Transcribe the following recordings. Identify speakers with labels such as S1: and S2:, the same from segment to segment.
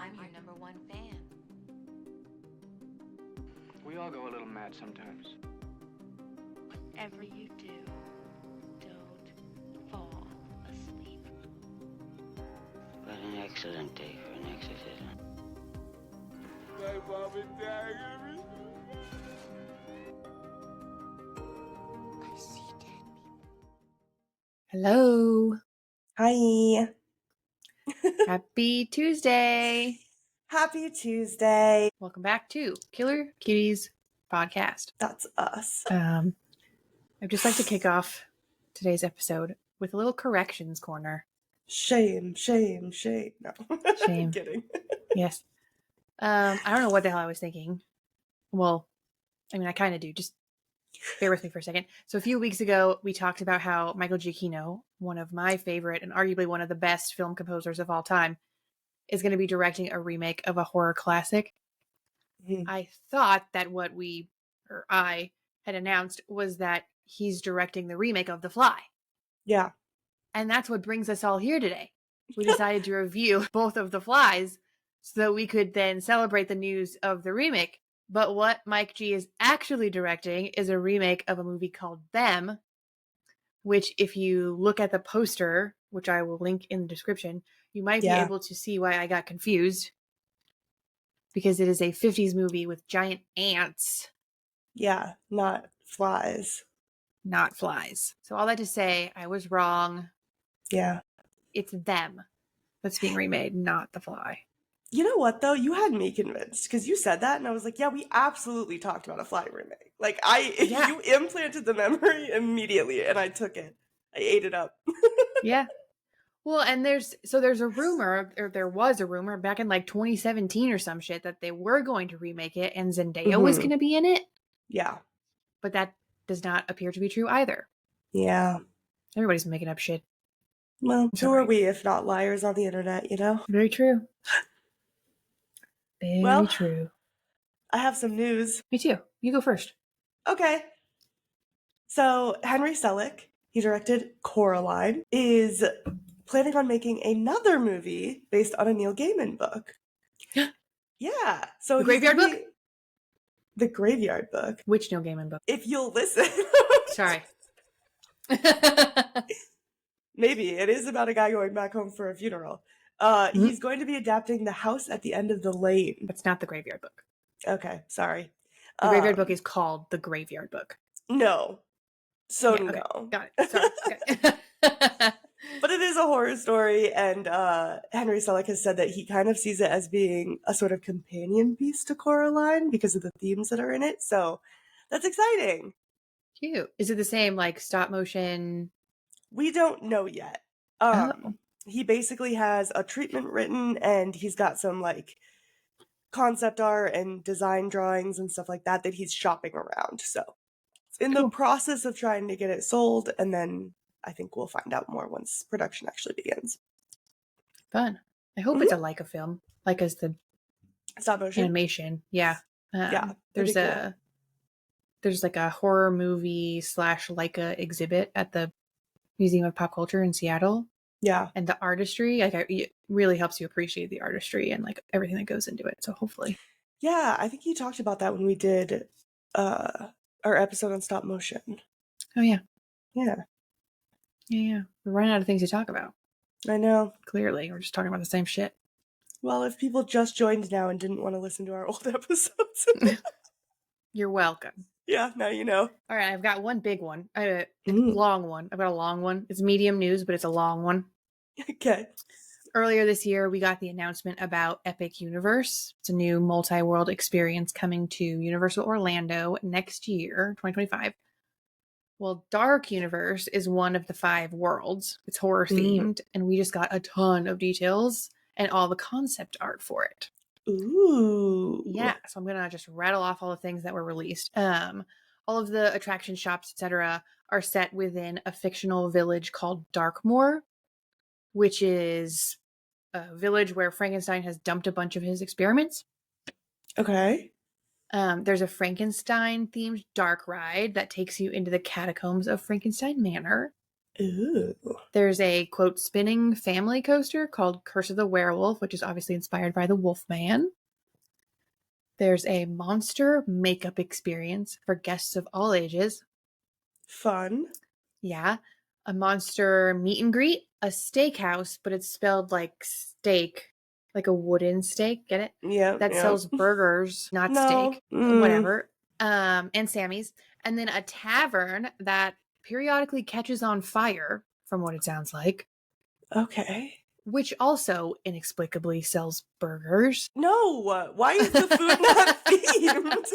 S1: I'm your number one fan.
S2: We all go a little mad sometimes.
S1: Whatever you do, don't fall asleep.
S3: What an excellent day for an exorcism.
S4: My mom and dad are gonna be
S1: I see dead people.
S5: Hello.
S6: Hi.
S5: Happy Tuesday.
S6: Happy Tuesday.
S5: Welcome back to Killer Cuties podcast.
S6: That's us.
S5: I'd just like to kick off today's episode with a little corrections corner.
S6: Shame. No.
S5: Shame.
S6: I'm kidding.
S5: Yes. I don't know what the hell I was thinking. Well, I mean, I kind of do. Just bear with me for a second. So a few weeks ago, we talked about how Michael Giacchino, one of my favorite and arguably one of the best film composers of all time, is going to be directing a remake of a horror classic.
S6: Mm-hmm.
S5: I thought that what I had announced was that he's directing the remake of The Fly.
S6: Yeah.
S5: And that's what brings us all here today. We decided to review both of The Flies so that we could then celebrate the news of the remake. But what Mike G is actually directing is a remake of a movie called Them, which if you look at the poster, which I will link in the description, you might be able to see why I got confused. Because it is a 50s movie with giant ants.
S6: Yeah, not flies.
S5: Not flies. So all that to say, I was wrong.
S6: Yeah.
S5: It's Them that's being remade, not The Fly.
S6: You know what, though? You had me convinced because you said that and I was like, yeah, we absolutely talked about a Fly remake. Like, you implanted the memory immediately and I took it. I ate it up.
S5: Yeah. Well, and there's a rumor, or there was a rumor back in like 2017 or some shit that they were going to remake it and Zendaya was going to be in it.
S6: Yeah.
S5: But that does not appear to be true either.
S6: Yeah.
S5: Everybody's making up shit.
S6: Well, who are we if not liars on the internet, you know?
S5: Very true. Very true.
S6: I have some news.
S5: Me too. You go first.
S6: Okay. So, Henry Selick, he directed Coraline, is planning on making another movie based on a Neil Gaiman book. Yeah. So
S5: The Graveyard Book?
S6: The Graveyard Book.
S5: Which Neil Gaiman book?
S6: If you'll listen.
S5: Sorry.
S6: Maybe. It is about a guy going back home for a funeral. He's going to be adapting The House at the End of the Lane.
S5: It's not The Graveyard Book.
S6: Okay, sorry.
S5: The Graveyard Book is called The Graveyard Book.
S6: No. So
S5: yeah, okay.
S6: no.
S5: Got it. Sorry. Okay.
S6: But it is a horror story, and Henry Selick has said that he kind of sees it as being a sort of companion piece to Coraline because of the themes that are in it. So that's exciting.
S5: Cute. Is it the same, like, stop motion?
S6: We don't know yet. He basically has a treatment written, and he's got some, like, concept art and design drawings and stuff like that he's shopping around. So it's in the process of trying to get it sold, and then I think we'll find out more once production actually begins.
S5: Fun. I hope it's a Leica film. Leica's the
S6: stop motion
S5: animation. Yeah.
S6: Yeah.
S5: There's like a horror movie / Leica exhibit at the Museum of Pop Culture in Seattle.
S6: Yeah.
S5: And the artistry, like, it really helps you appreciate the artistry and like everything that goes into it. So hopefully.
S6: Yeah, I think you talked about that when we did our episode on stop motion.
S5: Oh yeah.
S6: Yeah.
S5: Yeah. We're running out of things to talk about.
S6: I know.
S5: Clearly. We're just talking about the same shit.
S6: Well, if people just joined now and didn't want to listen to our old episodes.
S5: You're welcome.
S6: Yeah, now you know.
S5: All right, I've got one big one. Long one. I've got a long one. It's medium news, but it's a long one.
S6: Okay.
S5: Earlier this year, we got the announcement about Epic Universe. It's a new multi-world experience coming to Universal Orlando next year, 2025. Well, Dark Universe is one of the 5 worlds. It's horror themed, and we just got a ton of details and all the concept art for it.
S6: Ooh.
S5: Yeah, so I'm going to just rattle off all the things that were released. All of the attraction shops, etc., are set within a fictional village called Darkmoor, which is a village where Frankenstein has dumped a bunch of his experiments.
S6: Okay.
S5: There's a Frankenstein-themed dark ride that takes you into the catacombs of Frankenstein Manor.
S6: Ooh.
S5: There's a, quote, spinning family coaster called Curse of the Werewolf, which is obviously inspired by the Wolfman. There's a monster makeup experience for guests of all ages.
S6: Fun.
S5: Yeah. A monster meet and greet, a steakhouse, but it's spelled like steak, like a wooden steak, get it?
S6: Yeah.
S5: That
S6: yeah.
S5: sells burgers, not
S6: No.
S5: steak,
S6: Mm.
S5: whatever. And Sammy's. And then a tavern that periodically catches on fire, from what it sounds like,
S6: Okay.
S5: which also inexplicably sells burgers.
S6: No. Why is the food not themed?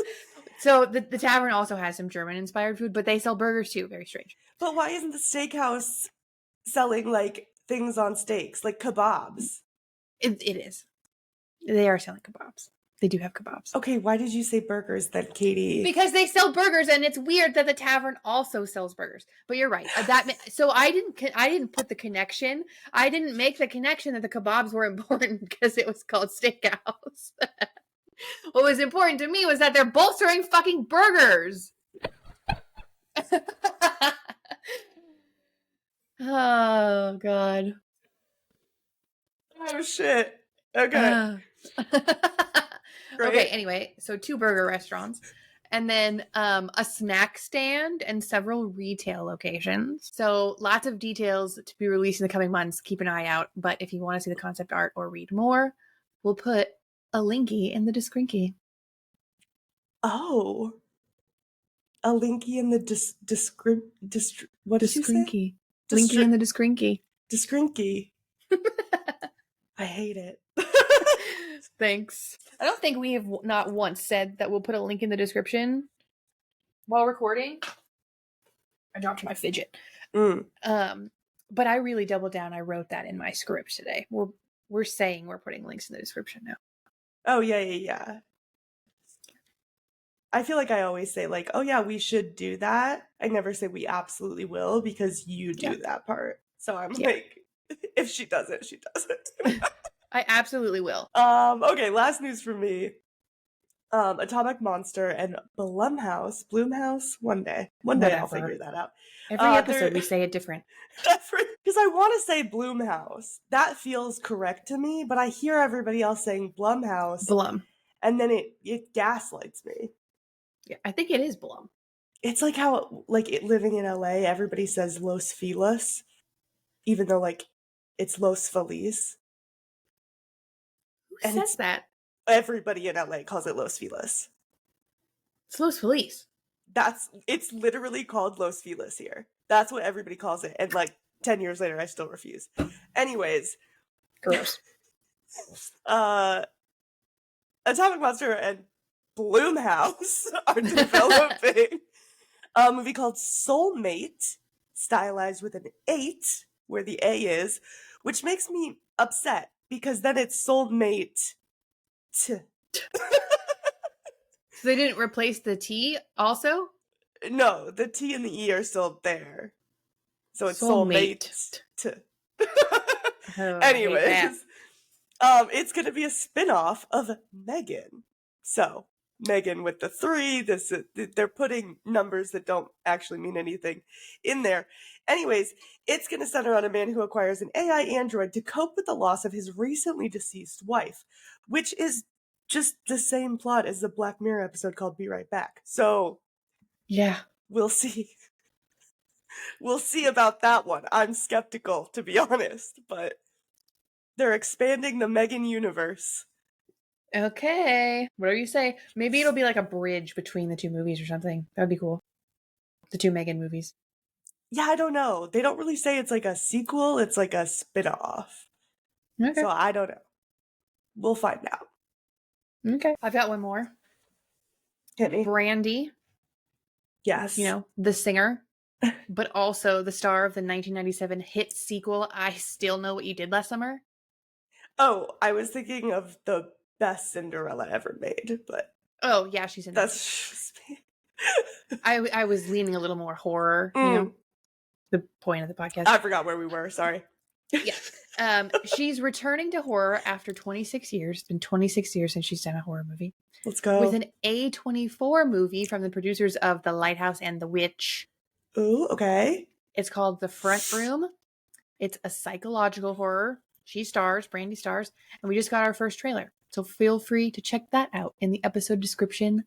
S5: So the tavern also has some German-inspired food, but they sell burgers too. Very strange.
S6: But why isn't the steakhouse selling like things on steaks, like kebabs?
S5: It is. They are selling kebabs. They do have kebabs.
S6: Okay, why did you say burgers then, Katie?
S5: Because they sell burgers, and it's weird that the tavern also sells burgers. But you're right. So I didn't put the connection. I didn't make the connection that the kebabs were important because it was called steakhouse. What was important to me was that they're both serving fucking burgers. Oh God.
S6: Oh shit. Okay.
S5: Okay, anyway, so 2 burger restaurants and then a snack stand and several retail locations. So lots of details to be released in the coming months. Keep an eye out. But if you want to see the concept art or read more, we'll put a linky in the Discrinky.
S6: Oh. A linky in the what did you say?
S5: Discrinky. Linky in the Discrinky.
S6: Discrinky. I hate it.
S5: Thanks. I don't think we have not once said that we'll put a link in the description while recording. I dropped my fidget. But I really doubled down. I wrote that in my script today. We're saying we're putting links in the description now.
S6: Oh, yeah. I feel like I always say like, oh yeah, we should do that. I never say we absolutely will because you do that part. So I'm like, if she does it, she does it.
S5: I absolutely will.
S6: Okay, last news for me. Atomic Monster and Blumhouse. One day I'll figure that out.
S5: Every episode we say it different.
S6: Because I want to say Blumhouse. That feels correct to me, but I hear everybody else saying Blumhouse.
S5: Blum.
S6: And then it gaslights me.
S5: Yeah, I think it is Blum.
S6: It's like how, living in LA, everybody says Los Feliz, even though, it's Los Feliz.
S5: Who says that?
S6: Everybody in LA calls it Los Feliz.
S5: It's Los Feliz.
S6: It's literally called Los Feliz here. That's what everybody calls it. And 10 years later, I still refuse. Anyways.
S5: Gross.
S6: Atomic Monster and Blumhouse are developing a movie called Soulmate, stylized with an 8, where the A is, which makes me upset, because then it's Soulmate.
S5: So they didn't replace the T also?
S6: No, the T and the E are still there. So it's Soulmate. Anyways, it's going to be a spin-off of Megan. So, Megan with the 3, they're putting numbers that don't actually mean anything in there. Anyways, it's going to center on a man who acquires an AI android to cope with the loss of his recently deceased wife, which is just the same plot as the Black Mirror episode called Be Right Back. So,
S5: yeah,
S6: we'll see. We'll see about that one. I'm skeptical, to be honest, but they're expanding the Megan universe.
S5: Okay. Whatever you say. Maybe it'll be like a bridge between the 2 movies or something. That'd be cool. The 2 Megan movies.
S6: Yeah, I don't know. They don't really say it's like a sequel. It's like a spin-off.
S5: Okay.
S6: So I don't know. We'll find out.
S5: Okay. I've got one more.
S6: Hit me.
S5: Brandy.
S6: Yes.
S5: The singer, but also the star of the 1997 hit sequel, I Still Know What You Did Last Summer.
S6: Oh, I was thinking of the best Cinderella ever made, but...
S5: Oh, yeah, she's in that.
S6: That's just me.
S5: I was leaning a little more horror, the point of the podcast.
S6: I forgot where we were, sorry.
S5: Yeah. She's returning to horror after 26 years. It's been 26 years since she's done a horror movie.
S6: Let's go.
S5: With an A24 movie from the producers of The Lighthouse and The Witch.
S6: Ooh, okay.
S5: It's called The Front Room. It's a psychological horror. Brandy stars, and we just got our first trailer. So feel free to check that out in the episode description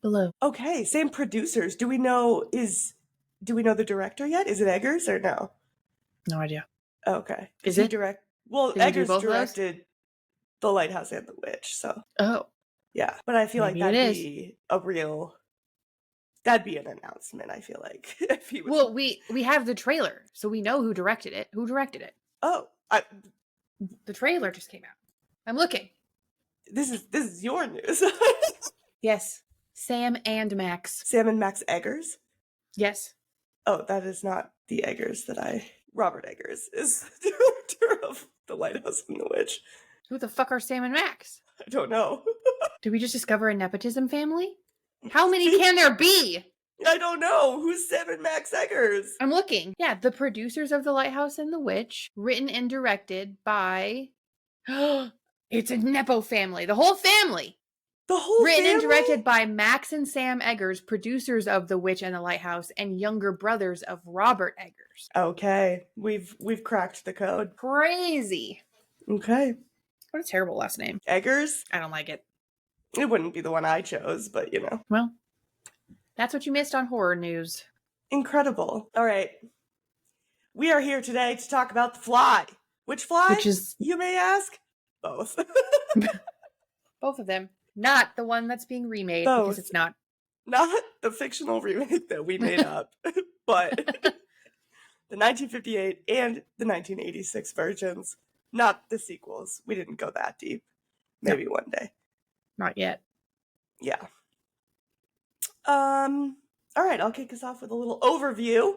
S5: below.
S6: Okay, same producers. Do we know the director yet? Is it Eggers or no?
S5: No idea.
S6: Okay.
S5: Is
S6: he
S5: it?
S6: direct? Well,
S5: Did he do
S6: Eggers
S5: both of those?
S6: directed The Lighthouse and the Witch, so
S5: Oh,
S6: yeah. But I feel
S5: Maybe
S6: like
S5: it
S6: that'd
S5: is.
S6: be that'd be an announcement, I feel like. If he was
S5: well, we have the trailer, so we know who directed it. Who directed it?
S6: Oh,
S5: The trailer just came out. I'm looking.
S6: this is your news.
S5: Yes, Sam and Max.
S6: Sam and Max Eggers?
S5: Yes.
S6: Oh, that is not the Eggers Robert Eggers is the director of The Lighthouse and the Witch.
S5: Who the fuck are Sam and Max?
S6: I don't know.
S5: Did we just discover a nepotism family? How many can there be?
S6: I don't know. Who's Sam and Max Eggers?
S5: I'm looking. Yeah, the producers of The Lighthouse and the Witch, written and directed by... It's a Nepo family. The whole family.
S6: The whole
S5: Written and
S6: family?
S5: directed by Max and Sam Eggers, producers of The Witch and the Lighthouse, and younger brothers of Robert Eggers.
S6: Okay, we've cracked the code.
S5: Crazy.
S6: Okay.
S5: What a terrible last name.
S6: Eggers?
S5: I don't like it.
S6: It wouldn't be the one I chose, but you know.
S5: Well, that's what you missed on horror news.
S6: Incredible. All right. We are here today to talk about The Fly. Which fly?
S5: Which is
S6: you may ask? Both.
S5: both of them. Not the one that's being remade,
S6: Both.
S5: because it's not.
S6: Not the fictional remake that we made up, but the 1958 and the 1986 versions, not the sequels. We didn't go that deep. Maybe one day.
S5: Not yet.
S6: Yeah. All right, I'll kick us off with a little overview.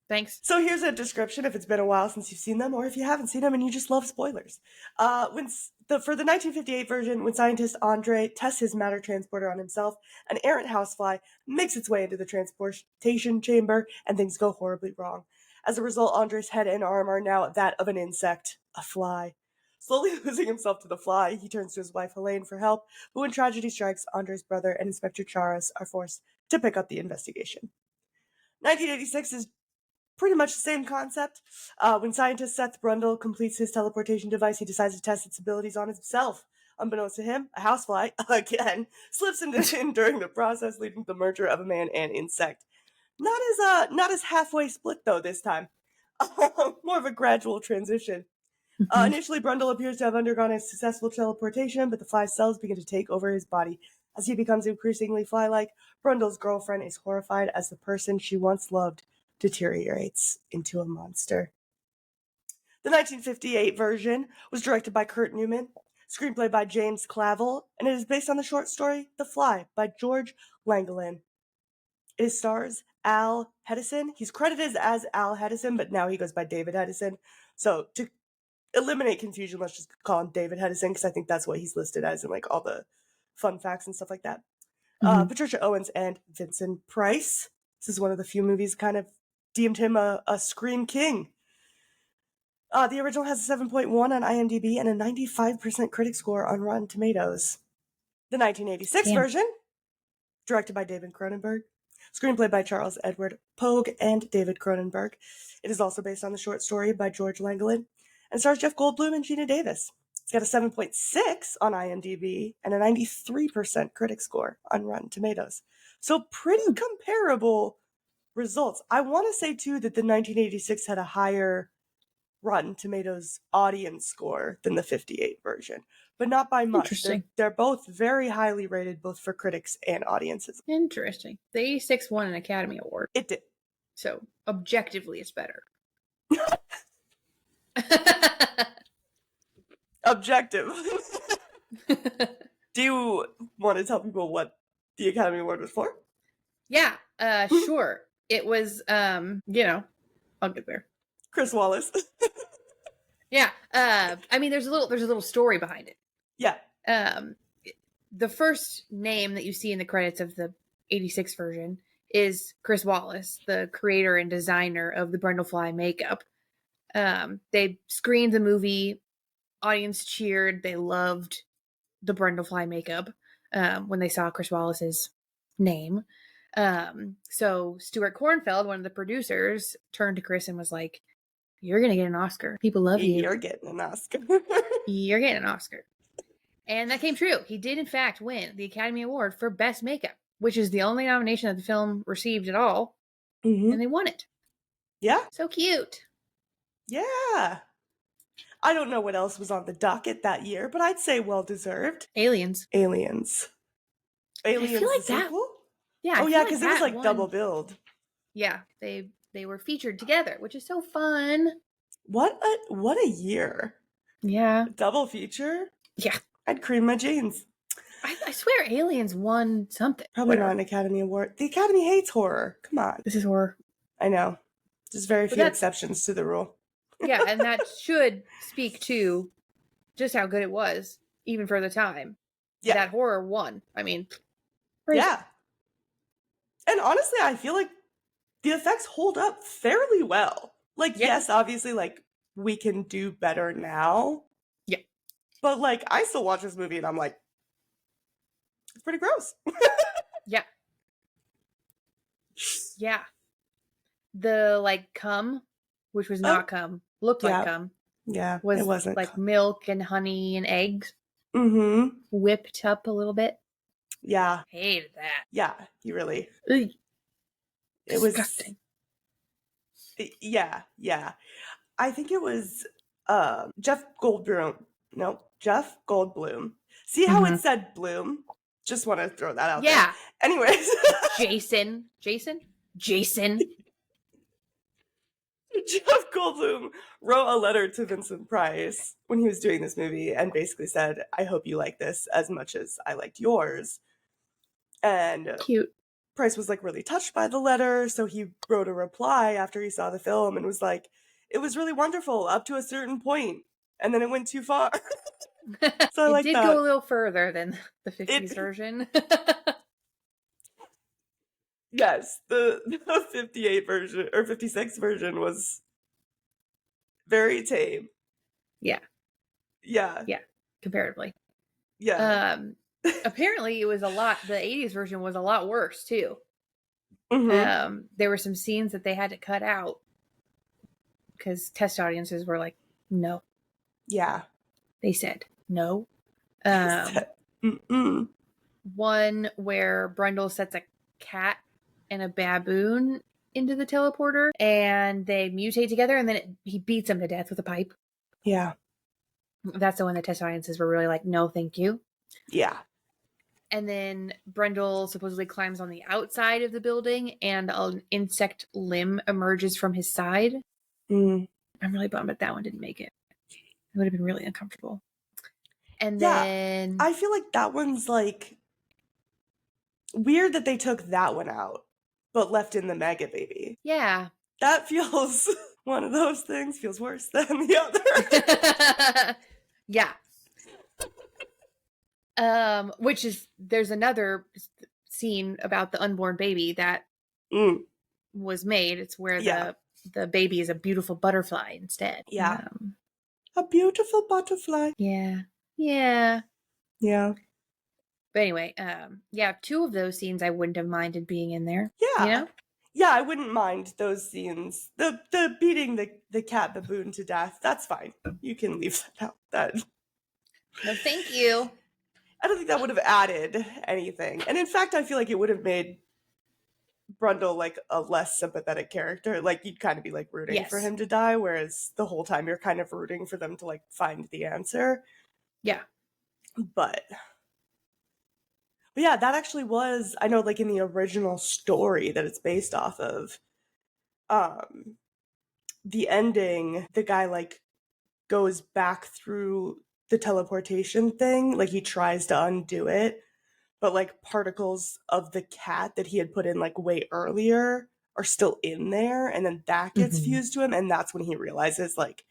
S5: Thanks.
S6: So here's a description if it's been a while since you've seen them, or if you haven't seen them and you just love spoilers. For the 1958 version, when scientist Andre tests his matter transporter on himself, an errant housefly makes its way into the transportation chamber, and things go horribly wrong. As a result, Andre's head and arm are now that of an insect, a fly. Slowly losing himself to the fly, he turns to his wife Helene for help, but when tragedy strikes, Andre's brother and Inspector Charas are forced to pick up the investigation. 1986 is pretty much the same concept. When scientist Seth Brundle completes his teleportation device, he decides to test its abilities on himself. Unbeknownst to him, a housefly, again, slips in during the process, leading to the merger of a man and insect. Not as halfway split, though, this time. More of a gradual transition. Initially, Brundle appears to have undergone a successful teleportation, but the fly's cells begin to take over his body. As he becomes increasingly fly-like, Brundle's girlfriend is horrified as the person she once loved deteriorates into a monster. The 1958 version was directed by Kurt Newman, screenplay by James Clavell, and it is based on the short story The Fly by George Langelaan. It stars Al Hedison. He's credited as Al Hedison, but now he goes by David Hedison. So to eliminate confusion, let's just call him David Hedison, because I think that's what he's listed as in like all the fun facts and stuff like that. Patricia Owens and Vincent Price. This is one of the few movies kind of deemed him a Scream King. The original has a 7.1 on IMDb and a 95% critic score on Rotten Tomatoes. The 1986 version, directed by David Cronenberg, screenplay by Charles Edward Pogue and David Cronenberg. It is also based on the short story by George Langelaan and stars Jeff Goldblum and Geena Davis. It's got a 7.6 on IMDb and a 93% critic score on Rotten Tomatoes. So pretty comparable results. I want to say, too, that the 1986 had a higher Rotten Tomatoes audience score than the 58 version, but not by much.
S5: Interesting.
S6: They're both very highly rated, both for critics and audiences.
S5: Interesting. The 86 won an Academy Award.
S6: It did.
S5: So, objectively, it's better.
S6: Objective. Do you want to tell people what the Academy Award was for?
S5: Yeah, sure. It was, I'll get there.
S6: Chris Wallace.
S5: Yeah. I mean, there's a little story behind it.
S6: Yeah.
S5: The first name that you see in the credits of the 86 version is Chris Wallace, the creator and designer of the Brundlefly makeup. They screened the movie, audience cheered, they loved the Brundlefly makeup when they saw Chris Wallace's name. So Stuart Cornfeld, one of the producers, turned to Chris and was like, "You're gonna get an Oscar. People love you.
S6: You're getting an Oscar.
S5: You're getting an Oscar." And that came true. He did, in fact, win the Academy Award for Best Makeup, which is the only nomination that the film received at all.
S6: Mm-hmm.
S5: And they won it.
S6: Yeah.
S5: So cute.
S6: Yeah. I don't know what else was on the docket that year, but I'd say well-deserved.
S5: Aliens.
S6: Aliens. Aliens
S5: feel like
S6: the
S5: that-
S6: sequel?
S5: Yeah.
S6: Oh,
S5: I
S6: yeah,
S5: feel
S6: because it was
S5: that
S6: like
S5: one-
S6: double billed.
S5: Yeah. They were featured together, which is so fun.
S6: What a year.
S5: Yeah.
S6: Double feature?
S5: Yeah.
S6: I'd cream my jeans.
S5: I swear Aliens won something.
S6: Probably
S5: Whatever.
S6: not an Academy Award. The Academy hates horror. Come on.
S5: This is horror.
S6: I know. There's very few
S5: that's-
S6: exceptions to the rule.
S5: Yeah, and that should speak to just how good it was, even for the time.
S6: Yeah.
S5: That horror won. I mean, crazy.
S6: Yeah. And honestly, I feel like the effects hold up fairly well. Like,
S5: Yeah.
S6: yes, obviously, like, we can do better now.
S5: Yeah.
S6: But, like, I still watch this movie and I'm like, it's pretty gross.
S5: Yeah. Yeah. The, like, cum, which was not cum, looked
S6: Yeah.
S5: like cum,
S6: Yeah,
S5: was
S6: it wasn't.
S5: like milk and honey and eggs
S6: Mm-hmm.
S5: whipped up a little bit.
S6: Yeah.
S5: Hated that.
S6: Yeah, you really.
S5: Ugh,
S6: It was.
S5: disgusting.
S6: Yeah, yeah. I think it was Jeff Goldblum. No, Jeff Goldblum. See how it said Bloom? Just want to throw that out
S5: Yeah.
S6: there. Anyways.
S5: Jason.
S6: Jeff Goldblum wrote a letter to Vincent Price when he was doing this movie and basically said, I hope you like this as much as I liked yours. And
S5: Cute.
S6: Price was like really touched by the letter, so he wrote a reply after he saw the film and was like, it was really wonderful up to a certain point, and then it went too far. So I
S5: It
S6: like
S5: did
S6: that.
S5: go a little further than the 50s version.
S6: Yes, the 58 version or 56 version was very tame.
S5: Yeah.
S6: Yeah.
S5: Comparatively.
S6: Yeah.
S5: Apparently it was the 80s version was a lot worse too.
S6: Mhm.
S5: There were some scenes that they had to cut out because test audiences were like, no.
S6: Yeah.
S5: They said no.
S6: Mm-mm.
S5: One where Brundle sets a cat and a baboon into the teleporter and they mutate together and then he beats them to death with a pipe.
S6: Yeah.
S5: That's the one that test audiences were really like, no, thank you.
S6: Yeah.
S5: And then Brundle supposedly climbs on the outside of the building and an insect limb emerges from his side.
S6: Mm.
S5: I'm really bummed that one didn't make it. It would have been really uncomfortable. And
S6: Yeah,
S5: then
S6: I feel like that one's like weird that they took that one out, but left in the Mega Baby.
S5: yeah.
S6: That feels one of those things feels worse than the other.
S5: Yeah. Which is there's another scene about the unborn baby that
S6: Mm.
S5: was made. It's where
S6: Yeah.
S5: the baby is a beautiful butterfly instead.
S6: Yeah. A beautiful butterfly.
S5: Yeah. Yeah.
S6: Yeah.
S5: But anyway, yeah, two of those scenes I wouldn't have minded being in there.
S6: Yeah.
S5: You know?
S6: Yeah, I wouldn't mind those scenes. The beating the cat baboon to death, that's fine. You can leave that out. That
S5: No, thank you.
S6: I don't think that would have added anything. And in fact, I feel like it would have made Brundle like a less sympathetic character. Like you'd kind of be like rooting for
S5: Yes.
S6: him to die, whereas the whole time you're kind of rooting for them to like find the answer.
S5: Yeah.
S6: But yeah, that actually was, I know like in the original story that it's based off of, the ending, the guy like goes back through the teleportation thing, like he tries to undo it, but like particles of the cat that he had put in like way earlier are still in there, and then that gets
S5: Mhm.
S6: fused to him, and that's when he realizes like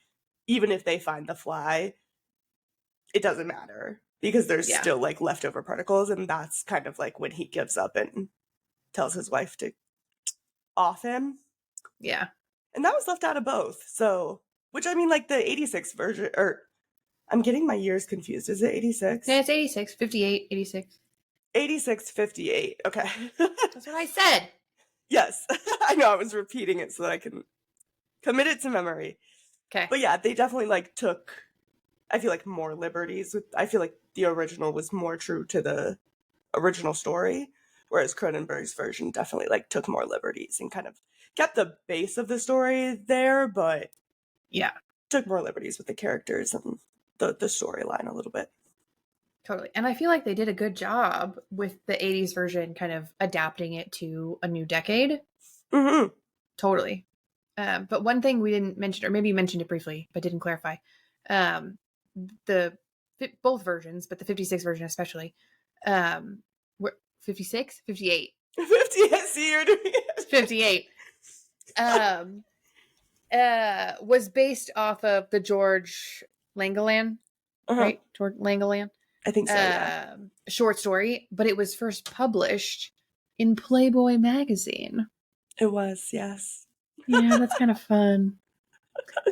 S6: even if they find the fly, it doesn't matter because there's
S5: Yeah.
S6: still like leftover particles, and that's kind of like when he gives up and tells his wife to off him.
S5: Yeah.
S6: And that was left out of both. So, which I mean, like the 86 version, or I'm getting my years confused. Is it 86?
S5: Yeah, it's 86, 58, 86.
S6: 86, 58. Okay.
S5: That's what I said.
S6: Yes. I know, I was repeating it so that I can commit it to memory.
S5: Okay.
S6: But yeah, they definitely like took, I feel like, more liberties with, I feel like the original was more true to the original story, whereas Cronenberg's version definitely like took more liberties and kind of kept the base of the story there, but
S5: Yeah,
S6: took more liberties with the characters and the storyline a little bit.
S5: totally. And I feel like they did a good job with the 80s version kind of adapting it to a new decade.
S6: Mm-hmm.
S5: Totally. But one thing we didn't mention, or maybe you mentioned it briefly, but didn't clarify, both versions, but the 56 version especially, were 56? 58.
S6: 50, see, you're doing it.
S5: 58. Was based off of the George Langelaan, right? George Langelaan.
S6: I think so, yeah.
S5: Short story, but it was first published in Playboy magazine.
S6: It was, yes.
S5: Yeah, that's kind of fun.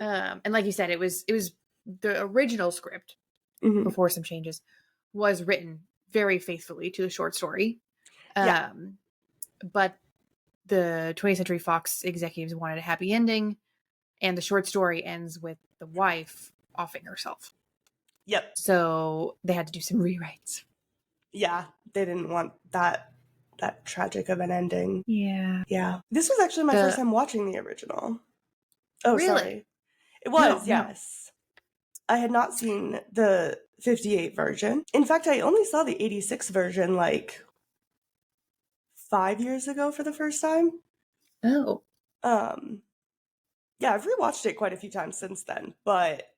S5: And like you said, it was the original script
S6: Mhm.
S5: before some changes was written very faithfully to the short story.
S6: Yeah.
S5: But the 20th Century Fox executives wanted a happy ending, and the short story ends with the wife offing herself.
S6: Yep.
S5: So they had to do some rewrites.
S6: Yeah, they didn't want that tragic of an ending.
S5: Yeah.
S6: Yeah. This was actually my first time watching the original. Oh,
S5: Really?
S6: sorry. It was,
S5: No.
S6: yes. I had not seen the 58 version. In fact, I only saw the 86 version like 5 years ago for the first time.
S5: Oh.
S6: Yeah, I've rewatched it quite a few times since then, but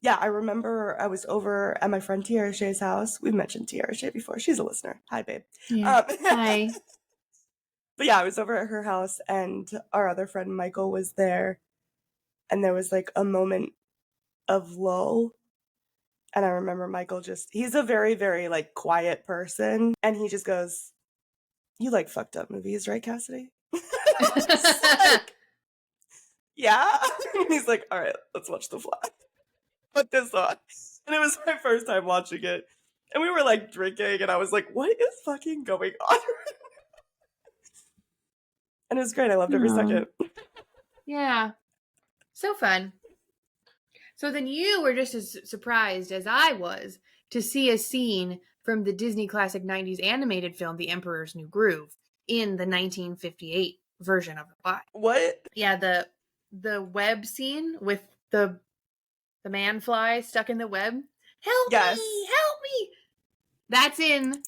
S6: yeah, I remember I was over at my friend Tiara Shay's house. We've mentioned Tiara Shay before. She's a listener. Hi, babe.
S5: Yeah. Hi.
S6: But yeah, I was over at her house and our other friend Michael was there, and there was like a moment of lull. And I remember Michael he's a very, very like quiet person, and he just goes, "You like fucked up movies, right, Cassidy?" Like, yeah. And he's like, "All right, let's watch The Fly." Put this on. And it was my first time watching it. And we were like drinking, and I was like, what is fucking going on? And it was great. I loved every second.
S5: Yeah. So fun. So then you were just as surprised as I was to see a scene from the Disney classic 90s animated film, The Emperor's New Groove, in the 1958 version of The Fly.
S6: What?
S5: Yeah, the web scene with the man fly stuck in the web. Help me! That's in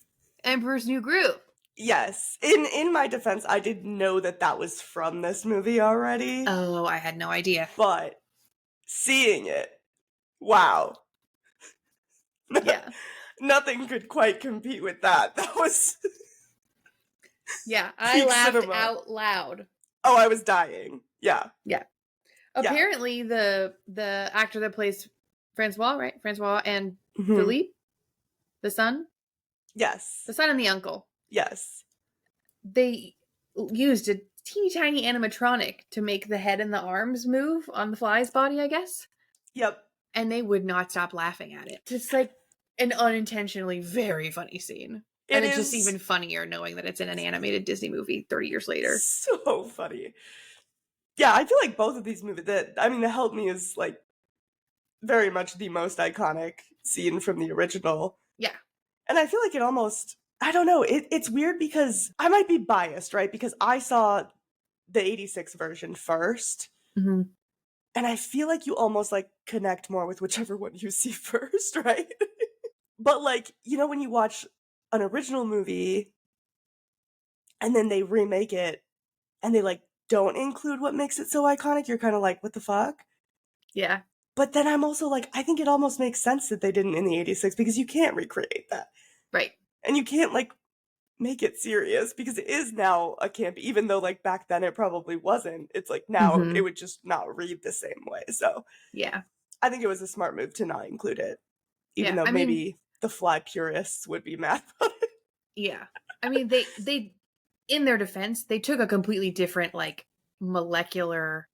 S5: Emperor's New Groove.
S6: Yes. In my defense, I didn't know that was from this movie already.
S5: Oh, I had no idea.
S6: But seeing it, wow.
S5: Yeah.
S6: Nothing could quite compete with that. That was...
S5: Yeah, I laughed out loud.
S6: Oh, I was dying. Yeah.
S5: Yeah. Apparently, the actor that plays Francois, right? Francois and Philippe, the son?
S6: Yes.
S5: The son and the uncle.
S6: Yes.
S5: They used a teeny tiny animatronic to make the head and the arms move on the fly's body, I guess.
S6: Yep.
S5: And they would not stop laughing at it. It's like an unintentionally very funny scene. And it's just even funnier knowing that it's in an animated Disney movie 30 years later.
S6: So funny. Yeah, I feel like both of these movies, the Help Me is like very much the most iconic scene from the original.
S5: Yeah.
S6: And I feel like it almost, I don't know, it's weird because I might be biased, right? Because I saw the 86 version first.
S5: Mm-hmm.
S6: And I feel like you almost like connect more with whichever one you see first, right? But like, you know, when you watch an original movie and then they remake it and they like don't include what makes it so iconic, you're kind of like, what the fuck?
S5: Yeah.
S6: But then I'm also like, I think it almost makes sense that they didn't in the 86 because you can't recreate that.
S5: Right.
S6: And you can't like make it serious because it is now a camp, even though like back then it probably wasn't. It's like now it would just not read the same way. So
S5: yeah,
S6: I think it was a smart move to not include it, even though maybe the Fly purists would be mad about it.
S5: Yeah. I mean, they in their defense, they took a completely different like molecular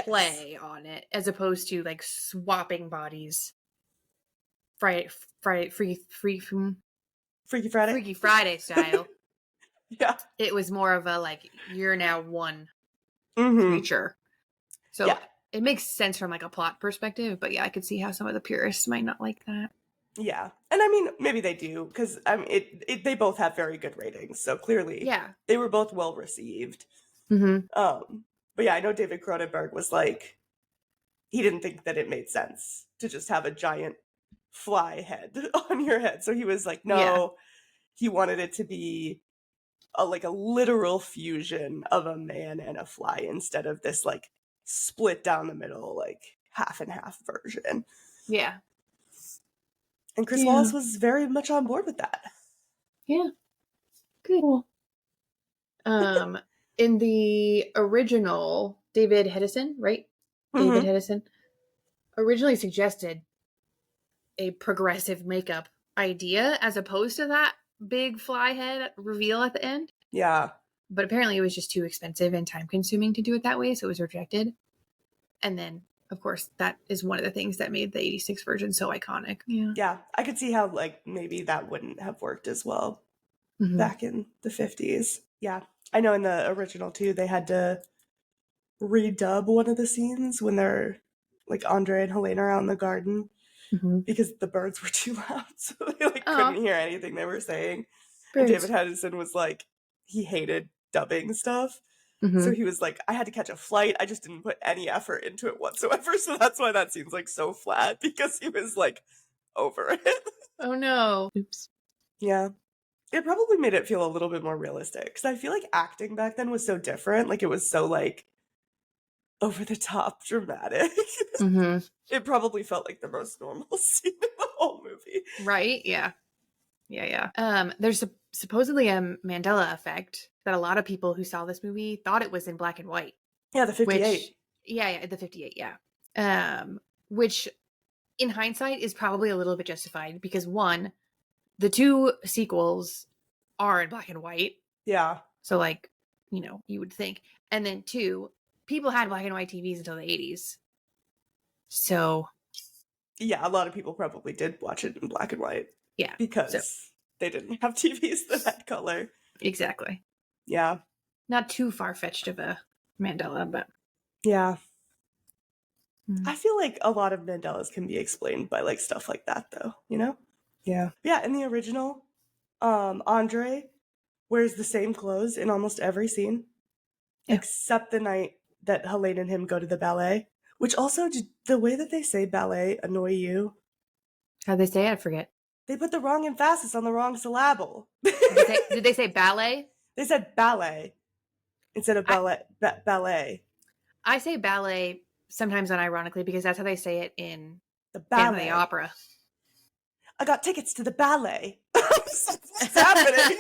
S5: play on it as opposed to like swapping bodies. Free
S6: Freaky Friday.
S5: Freaky Friday style.
S6: Yeah.
S5: It was more of a like, you're now one
S6: Mm-hmm.
S5: creature. So
S6: Yeah.
S5: it makes sense from like a plot perspective, but yeah, I could see how some of the purists might not like that.
S6: Yeah. And I mean, maybe they do, because I mean, they both have very good ratings, so clearly
S5: Yeah.
S6: they were both well received.
S5: Mm-hmm.
S6: But yeah, I know David Cronenberg was like, he didn't think that it made sense to just have a giant fly head on your head. So he was like, no,
S5: Yeah.
S6: he wanted it to be a literal fusion of a man and a fly instead of this like split down the middle, like half and half version.
S5: Yeah.
S6: And Chris
S5: Yeah.
S6: Wallace was very much on board with that.
S5: Yeah. Good. In the original, David Hedison, right? David Hedison originally suggested a progressive makeup idea as opposed to that big fly head reveal at the end.
S6: Yeah.
S5: But apparently it was just too expensive and time consuming to do it that way, so it was rejected. And then, of course, that is one of the things that made the 86 version so iconic. Yeah.
S6: Yeah. I could see how like maybe that wouldn't have worked as well back in the 50s. Yeah. I know in the original too, they had to redub one of the scenes when they're like Andre and Helena are out in the garden because the birds were too loud. So they like couldn't hear anything they were saying.
S5: Birds.
S6: And David Hedison was like, he hated dubbing stuff. So he was like, I had to catch a flight. I just didn't put any effort into it whatsoever. So that's why that seems like so flat, because he was like over it.
S5: Oh no. Oops.
S6: Yeah. It probably made it feel a little bit more realistic, because I feel like acting back then was so different. Like it was so like over the top dramatic. It probably felt like the most normal scene in the whole movie.
S5: Right? Yeah. Yeah. There's supposedly a Mandela effect that a lot of people who saw this movie thought it was in black and white.
S6: Yeah, the 58.
S5: The 58, yeah. Which in hindsight is probably a little bit justified because one, the two sequels are in black and white.
S6: Yeah.
S5: So like, you would think. And then two, people had black and white TVs until the 80s. So
S6: yeah, a lot of people probably did watch it in black and white.
S5: Yeah.
S6: Because they didn't have TVs that had color.
S5: Exactly.
S6: Yeah.
S5: Not too far-fetched of a Mandela, but...
S6: Yeah. I feel like a lot of Mandelas can be explained by like stuff like that though, Yeah. Yeah, in the original, Andre wears the same clothes in almost every scene. Yeah. Except the night that Helene and him go to the ballet. Which also, did the way that they say ballet annoy you?
S5: How'd they say it? I forget.
S6: They put the wrong emphasis on the wrong syllable.
S5: Did they say ballet?
S6: They said ballet instead of ballet.
S5: I say ballet sometimes unironically because that's how they say it in
S6: the ballet.
S5: Phantom of the Opera.
S6: I got tickets to the ballet. What's happening?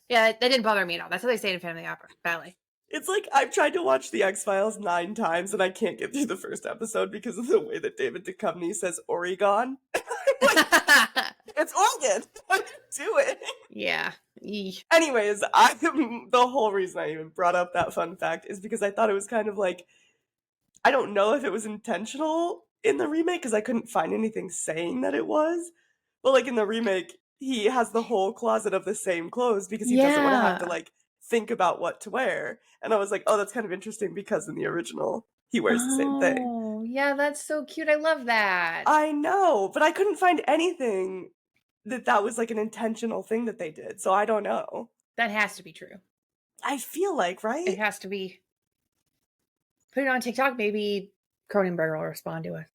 S5: Yeah, that didn't bother me at all. That's how they say it in Phantom of the Opera. Ballet.
S6: It's like I've tried to watch The X-Files 9 times and I can't get through the first episode because of the way that David Duchovny says Oregon. Like, it's Oregon. What are you doing?
S5: Yeah.
S6: Anyways, the whole reason I even brought up that fun fact is because I thought it was kind of like, I don't know if it was intentional in the remake because I couldn't find anything saying that it was. But like in the remake, he has the whole closet of the same clothes because he doesn't want to have to like think about what to wear. And I was like, oh, that's kind of interesting because in the original, he wears the same thing.
S5: Oh, yeah, that's so cute. I love that.
S6: I know, but I couldn't find anything that was like an intentional thing that they did. So I don't know.
S5: That has to be true.
S6: I feel like, right?
S5: It has to be. Put it on TikTok. Maybe Cronenberg will respond to us.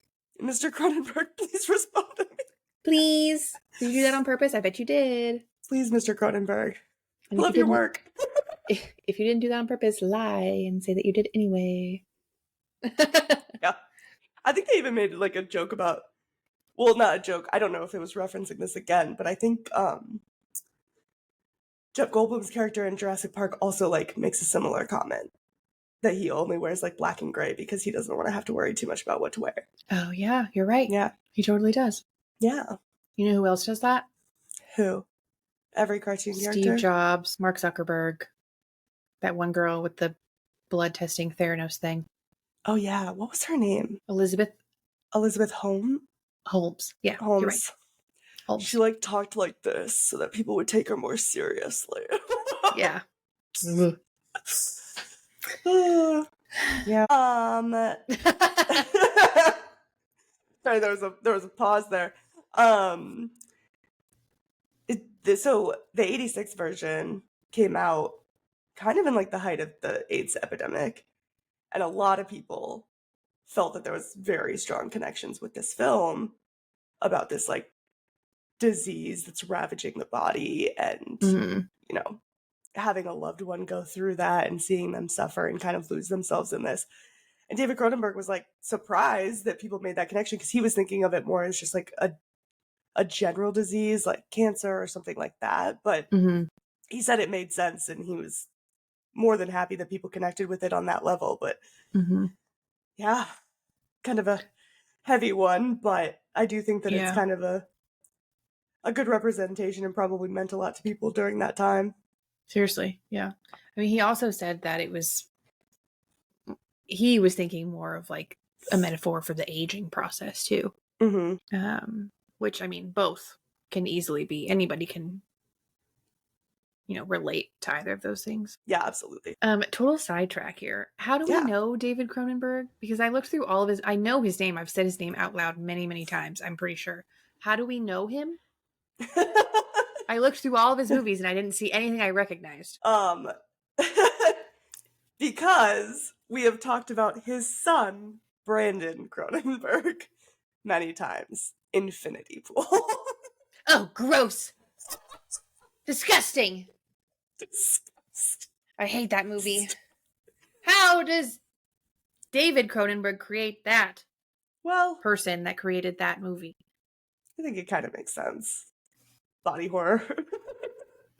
S6: Mr. Cronenberg, please respond to me.
S5: Please. Did you do that on purpose? I bet you did.
S6: Please, Mr. Cronenberg. I love
S5: your
S6: work.
S5: If you didn't do that on purpose, lie and say that you did anyway.
S6: Yeah. I think they even made like a joke about, well, not a joke. I don't know if it was referencing this again, but I think Jeff Goldblum's character in Jurassic Park also like makes a similar comment that he only wears like black and gray because he doesn't want to have to worry too much about what to wear.
S5: Oh yeah, you're right.
S6: Yeah.
S5: He totally does.
S6: Yeah.
S5: You know who else does that?
S6: Who? Every cartoon character?
S5: Steve Jobs, Mark Zuckerberg, that one girl with the blood testing Theranos thing.
S6: Oh yeah, what was her name?
S5: Elizabeth
S6: Holmes?
S5: Holmes. Yeah,
S6: Holmes.
S5: You're right.
S6: She like talked like this so that people would take her more seriously.
S5: Yeah.
S6: Yeah. Sorry, there was a pause there. So the 86 version came out kind of in like the height of the AIDS epidemic, and a lot of people felt that there was very strong connections with this film about this like disease that's ravaging the body, and you know, having a loved one go through that and seeing them suffer and kind of lose themselves in this. And David Cronenberg was like surprised that people made that connection, because he was thinking of it more as just like a general disease like cancer or something like that. But he said it made sense, and he was more than happy that people connected with it on that level. But yeah, kind of a heavy one, but I do think that it's kind of a good representation and probably meant a lot to people during that time.
S5: Seriously, yeah. I mean, he also said that he was thinking more of like a metaphor for the aging process too. Which, I mean, both can easily be. Anybody can, relate to either of those things.
S6: Yeah, absolutely.
S5: Total sidetrack here. How do we know David Cronenberg? Because I looked through all of I know his name. I've said his name out loud many, many times, I'm pretty sure. How do we know him? I looked through all of his movies and I didn't see anything I recognized.
S6: Because we have talked about his son, Brandon Cronenberg, many times. Infinity Pool.
S5: Oh, gross. Disgusting. I hate that movie. How does David Cronenberg create that?
S6: Well,
S5: person that created that movie.
S6: I think it kind of makes sense. Body horror.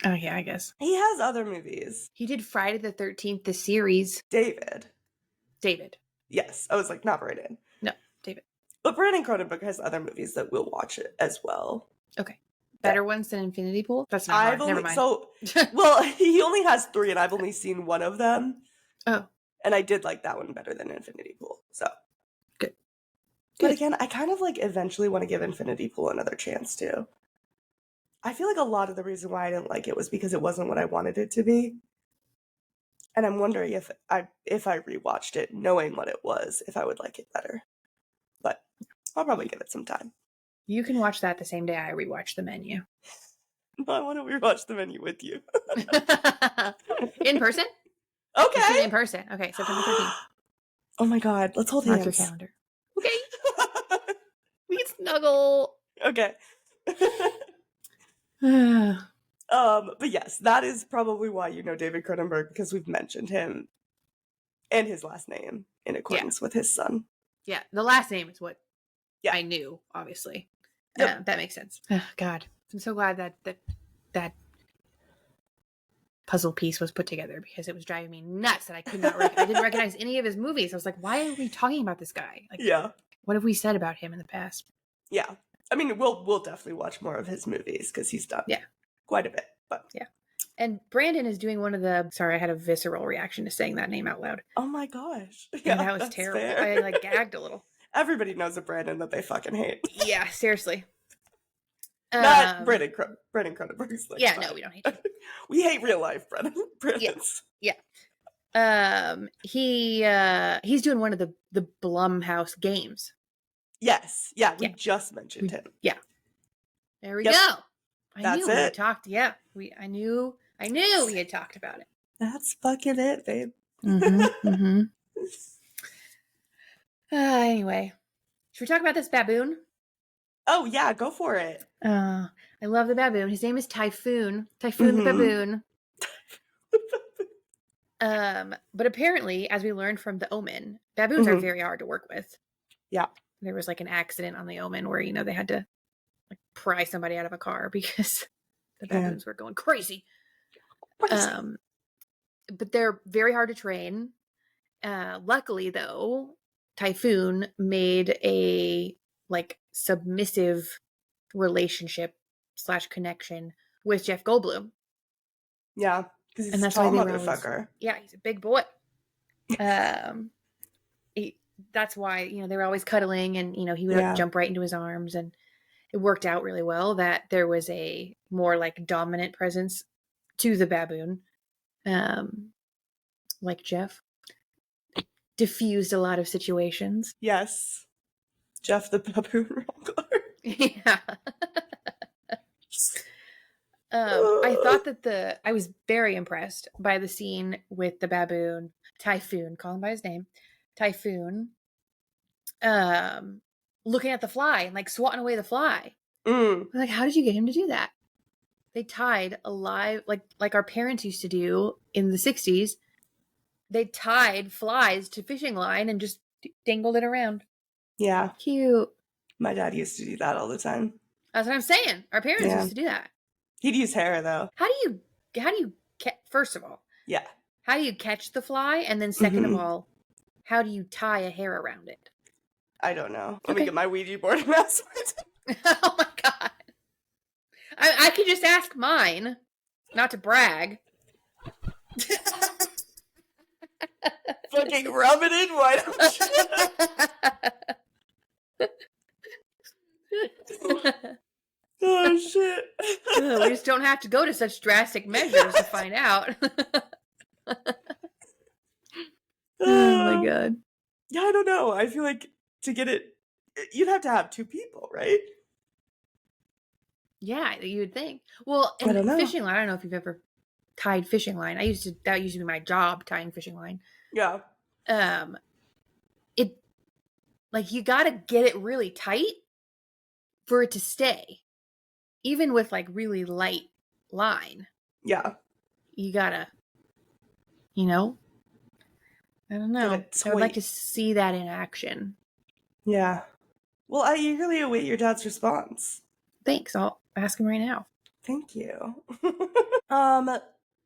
S5: Oh, yeah, I guess.
S6: He has other movies.
S5: He did Friday the 13th, the series.
S6: David. Yes. I was like, not Brandon.
S5: No, David.
S6: But Brandon Cronenberg has other movies that we'll watch it as well.
S5: Okay. Better ones than Infinity Pool? That's not hard. Never mind.
S6: Well, he only has 3 and I've only seen one of them.
S5: Oh.
S6: And I did like that one better than Infinity Pool. So.
S5: Good.
S6: But again, I kind of like eventually want to give Infinity Pool another chance too. I feel like a lot of the reason why I didn't like it was because it wasn't what I wanted it to be. And I'm wondering if I rewatched it knowing what it was, if I would like it better. But I'll probably give it some time.
S5: You can watch that the same day I rewatch The Menu.
S6: No, I want to rewatch The Menu with you.
S5: In person?
S6: Okay.
S5: In person. Okay, September 13th.
S6: Oh my god, let's hold
S5: Mark
S6: hands.
S5: your calendar. Okay. We can snuggle.
S6: Okay. But yes, that is probably why you know David Cronenberg, because we've mentioned him and his last name in accordance with his son.
S5: Yeah, the last name is what I knew, obviously.
S6: Yep.
S5: That makes sense. Oh, God, I'm so glad that puzzle piece was put together, because it was driving me nuts that I could not. I didn't recognize any of his movies. I was like, why are we talking about this guy? Like, what have we said about him in the past?
S6: Yeah, I mean, we'll definitely watch more of his movies because he's done quite a bit. But
S5: yeah. And Brandon is doing one of the. Sorry, I had a visceral reaction to saying that name out loud.
S6: Oh my gosh!
S5: Yeah, that was terrible. Fair. I gagged a little.
S6: Everybody knows a Brandon that they fucking hate.
S5: Yeah, seriously.
S6: Not Brandon Cronenberg's. Like,
S5: yeah, no, we don't hate him.
S6: We hate real life Brandons.
S5: Yeah. He's doing one of the Blumhouse games.
S6: Yes. Yeah, we just mentioned him.
S5: Yeah. There we go.
S6: That's it.
S5: We had talked. Yeah. I knew we had talked about it.
S6: That's fucking it, babe.
S5: Anyway, should we talk about this baboon?
S6: Oh yeah, go for it.
S5: I love the baboon. His name is Typhoon. Typhoon the baboon. But apparently, as we learned from The Omen, baboons are very hard to work with.
S6: Yeah.
S5: There was like an accident on The Omen where, they had to like pry somebody out of a car because the baboons were going crazy. But they're very hard to train. Luckily, though, Typhoon made a like submissive relationship / connection with Jeff Goldblum.
S6: Yeah, because he's a tall motherfucker.
S5: Yeah, he's a big boy. That's why they were always cuddling, and he would jump right into his arms, and it worked out really well that there was a more like dominant presence to the baboon. Like Jeff diffused a lot of situations.
S6: Yes. Jeff the baboon wrangler.
S5: Yeah. I thought that I was very impressed by the scene with the baboon, Typhoon, call him by his name, Typhoon, looking at the fly and like swatting away the fly. Like, how did you get him to do that? They tied a live, like our parents used to do in the 60s. They tied flies to fishing line and just dangled it around.
S6: Yeah.
S5: Cute.
S6: My dad used to do that all the time.
S5: That's what I'm saying. Our parents used to do that.
S6: He'd use hair though.
S5: How do you first of all?
S6: Yeah.
S5: How do you catch the fly? And then second of all, how do you tie a hair around it?
S6: I don't know. Let me get my Ouija board and mess with it.
S5: Oh my god. I could just ask mine, not to brag.
S6: Fucking rub it in, why don't you? Oh shit.
S5: We just don't have to go to such drastic measures to find out. Oh my god.
S6: Yeah, I don't know. I feel like to get it, you'd have to have two people, right?
S5: Yeah, you would think. Well, in fishing line, I don't know if you've ever tied fishing line. That used to be my job, tying fishing line.
S6: Yeah.
S5: It like you gotta get it really tight for it to stay. Even with like really light line.
S6: Yeah.
S5: You gotta, I don't know. I would like to see that in action.
S6: Yeah. Well, I eagerly await your dad's response.
S5: Thanks. I'll ask him right now.
S6: Thank you.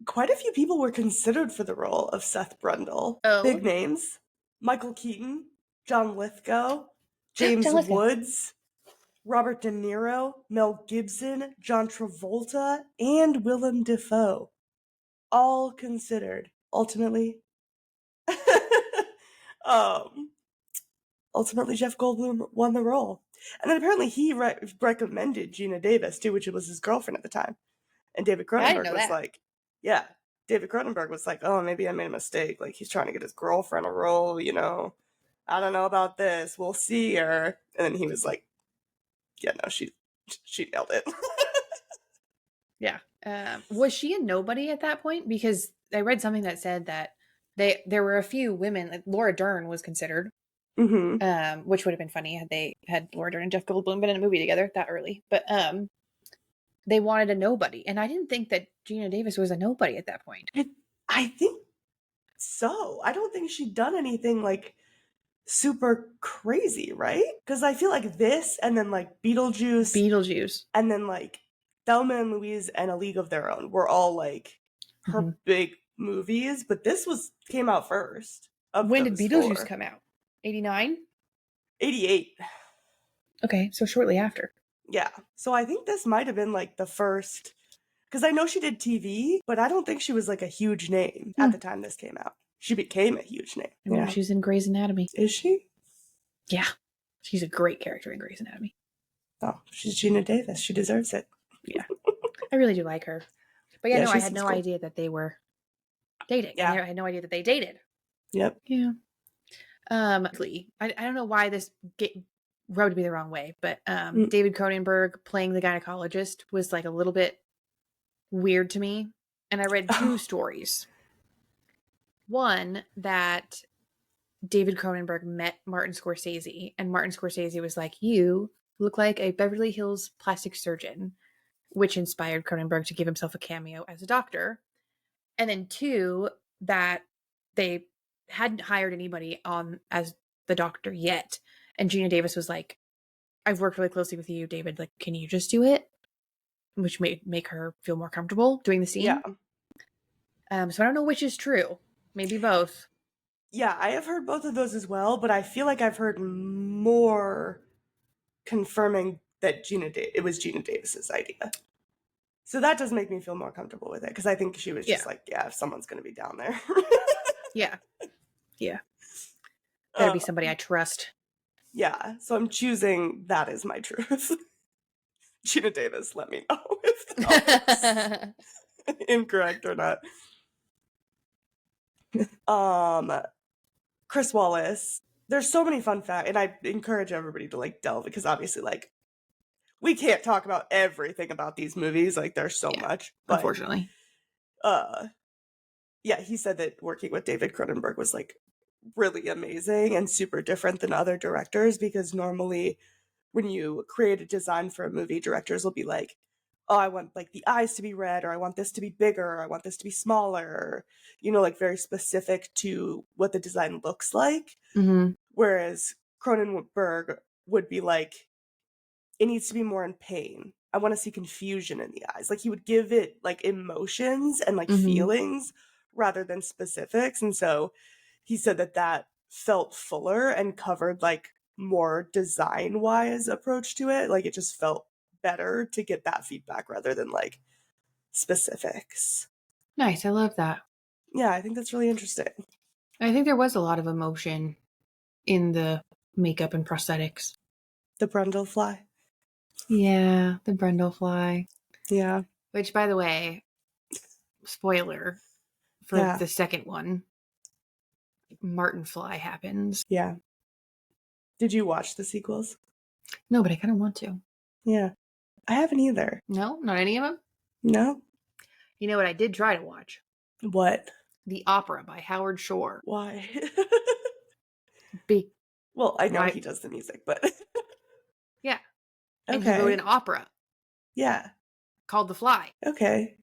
S6: Quite a few people were considered for the role of Seth Brundle.
S5: Oh.
S6: Big names. Michael Keaton, John Lithgow, James Woods, Robert De Niro, Mel Gibson, John Travolta, and Willem Dafoe. All considered. Ultimately, Jeff Goldblum won the role. And then apparently he recommended Geena Davis too, which was his girlfriend at the time. And David Cronenberg was like, David Cronenberg was like, oh, maybe I made a mistake. Like, he's trying to get his girlfriend a role, I don't know about this. We'll see her. And then he was like, yeah, no, she nailed it.
S5: Yeah. Was she a nobody at that point? Because I read something that said that there were a few women, like Laura Dern was considered, which would have been funny had they had Laura Dern and Jeff Goldblum been in a movie together that early. But they wanted a nobody, and I didn't think that Geena Davis was a nobody at that point.
S6: I think so. I don't think she'd done anything like super crazy, right? Because I feel like this, and then like Beetlejuice, and then like Thelma and Louise and A League of Their Own were all like her big movies, but this came out first.
S5: When did Beetlejuice come out? 89?
S6: 88.
S5: Okay, so shortly after.
S6: Yeah. So I think this might have been like the first, because I know she did TV, but I don't think she was like a huge name at the time this came out. She became a huge name.
S5: Yeah, she's in Grey's Anatomy.
S6: Is she?
S5: Yeah. She's a great character in Grey's Anatomy.
S6: Oh, she's Geena Davis. She deserves it.
S5: Yeah. I really do like her. But yeah, no, I had no idea that they were dating. Yeah. I had no idea that they dated.
S6: Yep.
S5: Yeah. I don't know why this rubbed me the wrong way, but David Cronenberg playing the gynecologist was like a little bit weird to me. And I read two stories. One, that David Cronenberg met Martin Scorsese, and Martin Scorsese was like, you look like a Beverly Hills plastic surgeon, which inspired Cronenberg to give himself a cameo as a doctor. And then two, that they hadn't hired anybody on as the doctor yet. And Geena Davis was like, I've worked really closely with you, David. Like, can you just do it? Which made make her feel more comfortable doing the scene.
S6: Yeah.
S5: So I don't know which is true. Maybe both.
S6: Yeah, I have heard both of those as well, but I feel like I've heard more confirming that it was Geena Davis's idea. So that does make me feel more comfortable with it, because I think she was just like, yeah, if someone's going to be down there.
S5: Yeah. Gotta be somebody I trust.
S6: Yeah, so I'm choosing that as my truth. Geena Davis, let me know if that was incorrect or not. Chris Wallace. There's so many fun facts, and I encourage everybody to like delve, because obviously like we can't talk about everything about these movies. Like there's so much. But,
S5: Unfortunately.
S6: Yeah, he said that working with David Cronenberg was like really amazing and super different than other directors, because normally when you create a design for a movie, directors will be like, oh, I want like the eyes to be red, or I want this to be bigger, or I want this to be smaller, or, you know, like very specific to what the design looks like.
S5: Mm-hmm.
S6: Whereas Cronenberg would be like, it needs to be more in pain. I want to see confusion in the eyes. Like he would give it like emotions and like feelings rather than specifics. And so he said that that felt fuller and covered like more design wise approach to it. Like it just felt better to get that feedback rather than like specifics.
S5: Nice. I love that.
S6: Yeah, I think that's really interesting.
S5: I think there was a lot of emotion in the makeup and prosthetics.
S6: The Brundlefly.
S5: Yeah, the Brundlefly.
S6: Yeah.
S5: Which, by the way, spoiler for the second one, Martin Fly happens.
S6: Yeah. Did you watch the sequels?
S5: No, but I kind of want to.
S6: Yeah. I haven't either.
S5: No, not any of them?
S6: No.
S5: You know what I did try to watch?
S6: What?
S5: The Opera by Howard Shore.
S6: Why?
S5: Well,
S6: I know he does the music, but...
S5: Yeah.
S6: Okay.
S5: And he wrote an opera.
S6: Yeah.
S5: Called The Fly.
S6: Okay.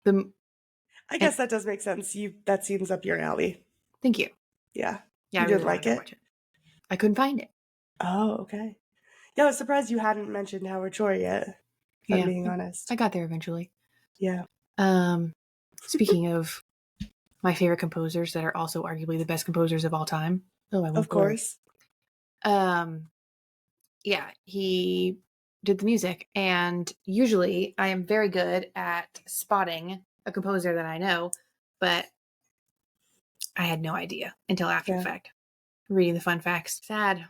S6: I guess that does make sense. That seems up your alley.
S5: Thank you.
S6: Yeah.
S5: Yeah,
S6: you
S5: I
S6: didn't
S5: really
S6: like
S5: wanted to
S6: it?
S5: watch it? I couldn't find it.
S6: Oh, okay. Yeah, I was surprised you hadn't mentioned Howard Shore yet, if I'm being honest.
S5: I got there eventually.
S6: Yeah.
S5: Speaking of my favorite composers that are also arguably the best composers of all time. Oh, I won't
S6: Of course.
S5: Yeah, he did the music, and usually I am very good at spotting a composer that I know, but I had no idea until after the fact. Reading the fun facts. Sad.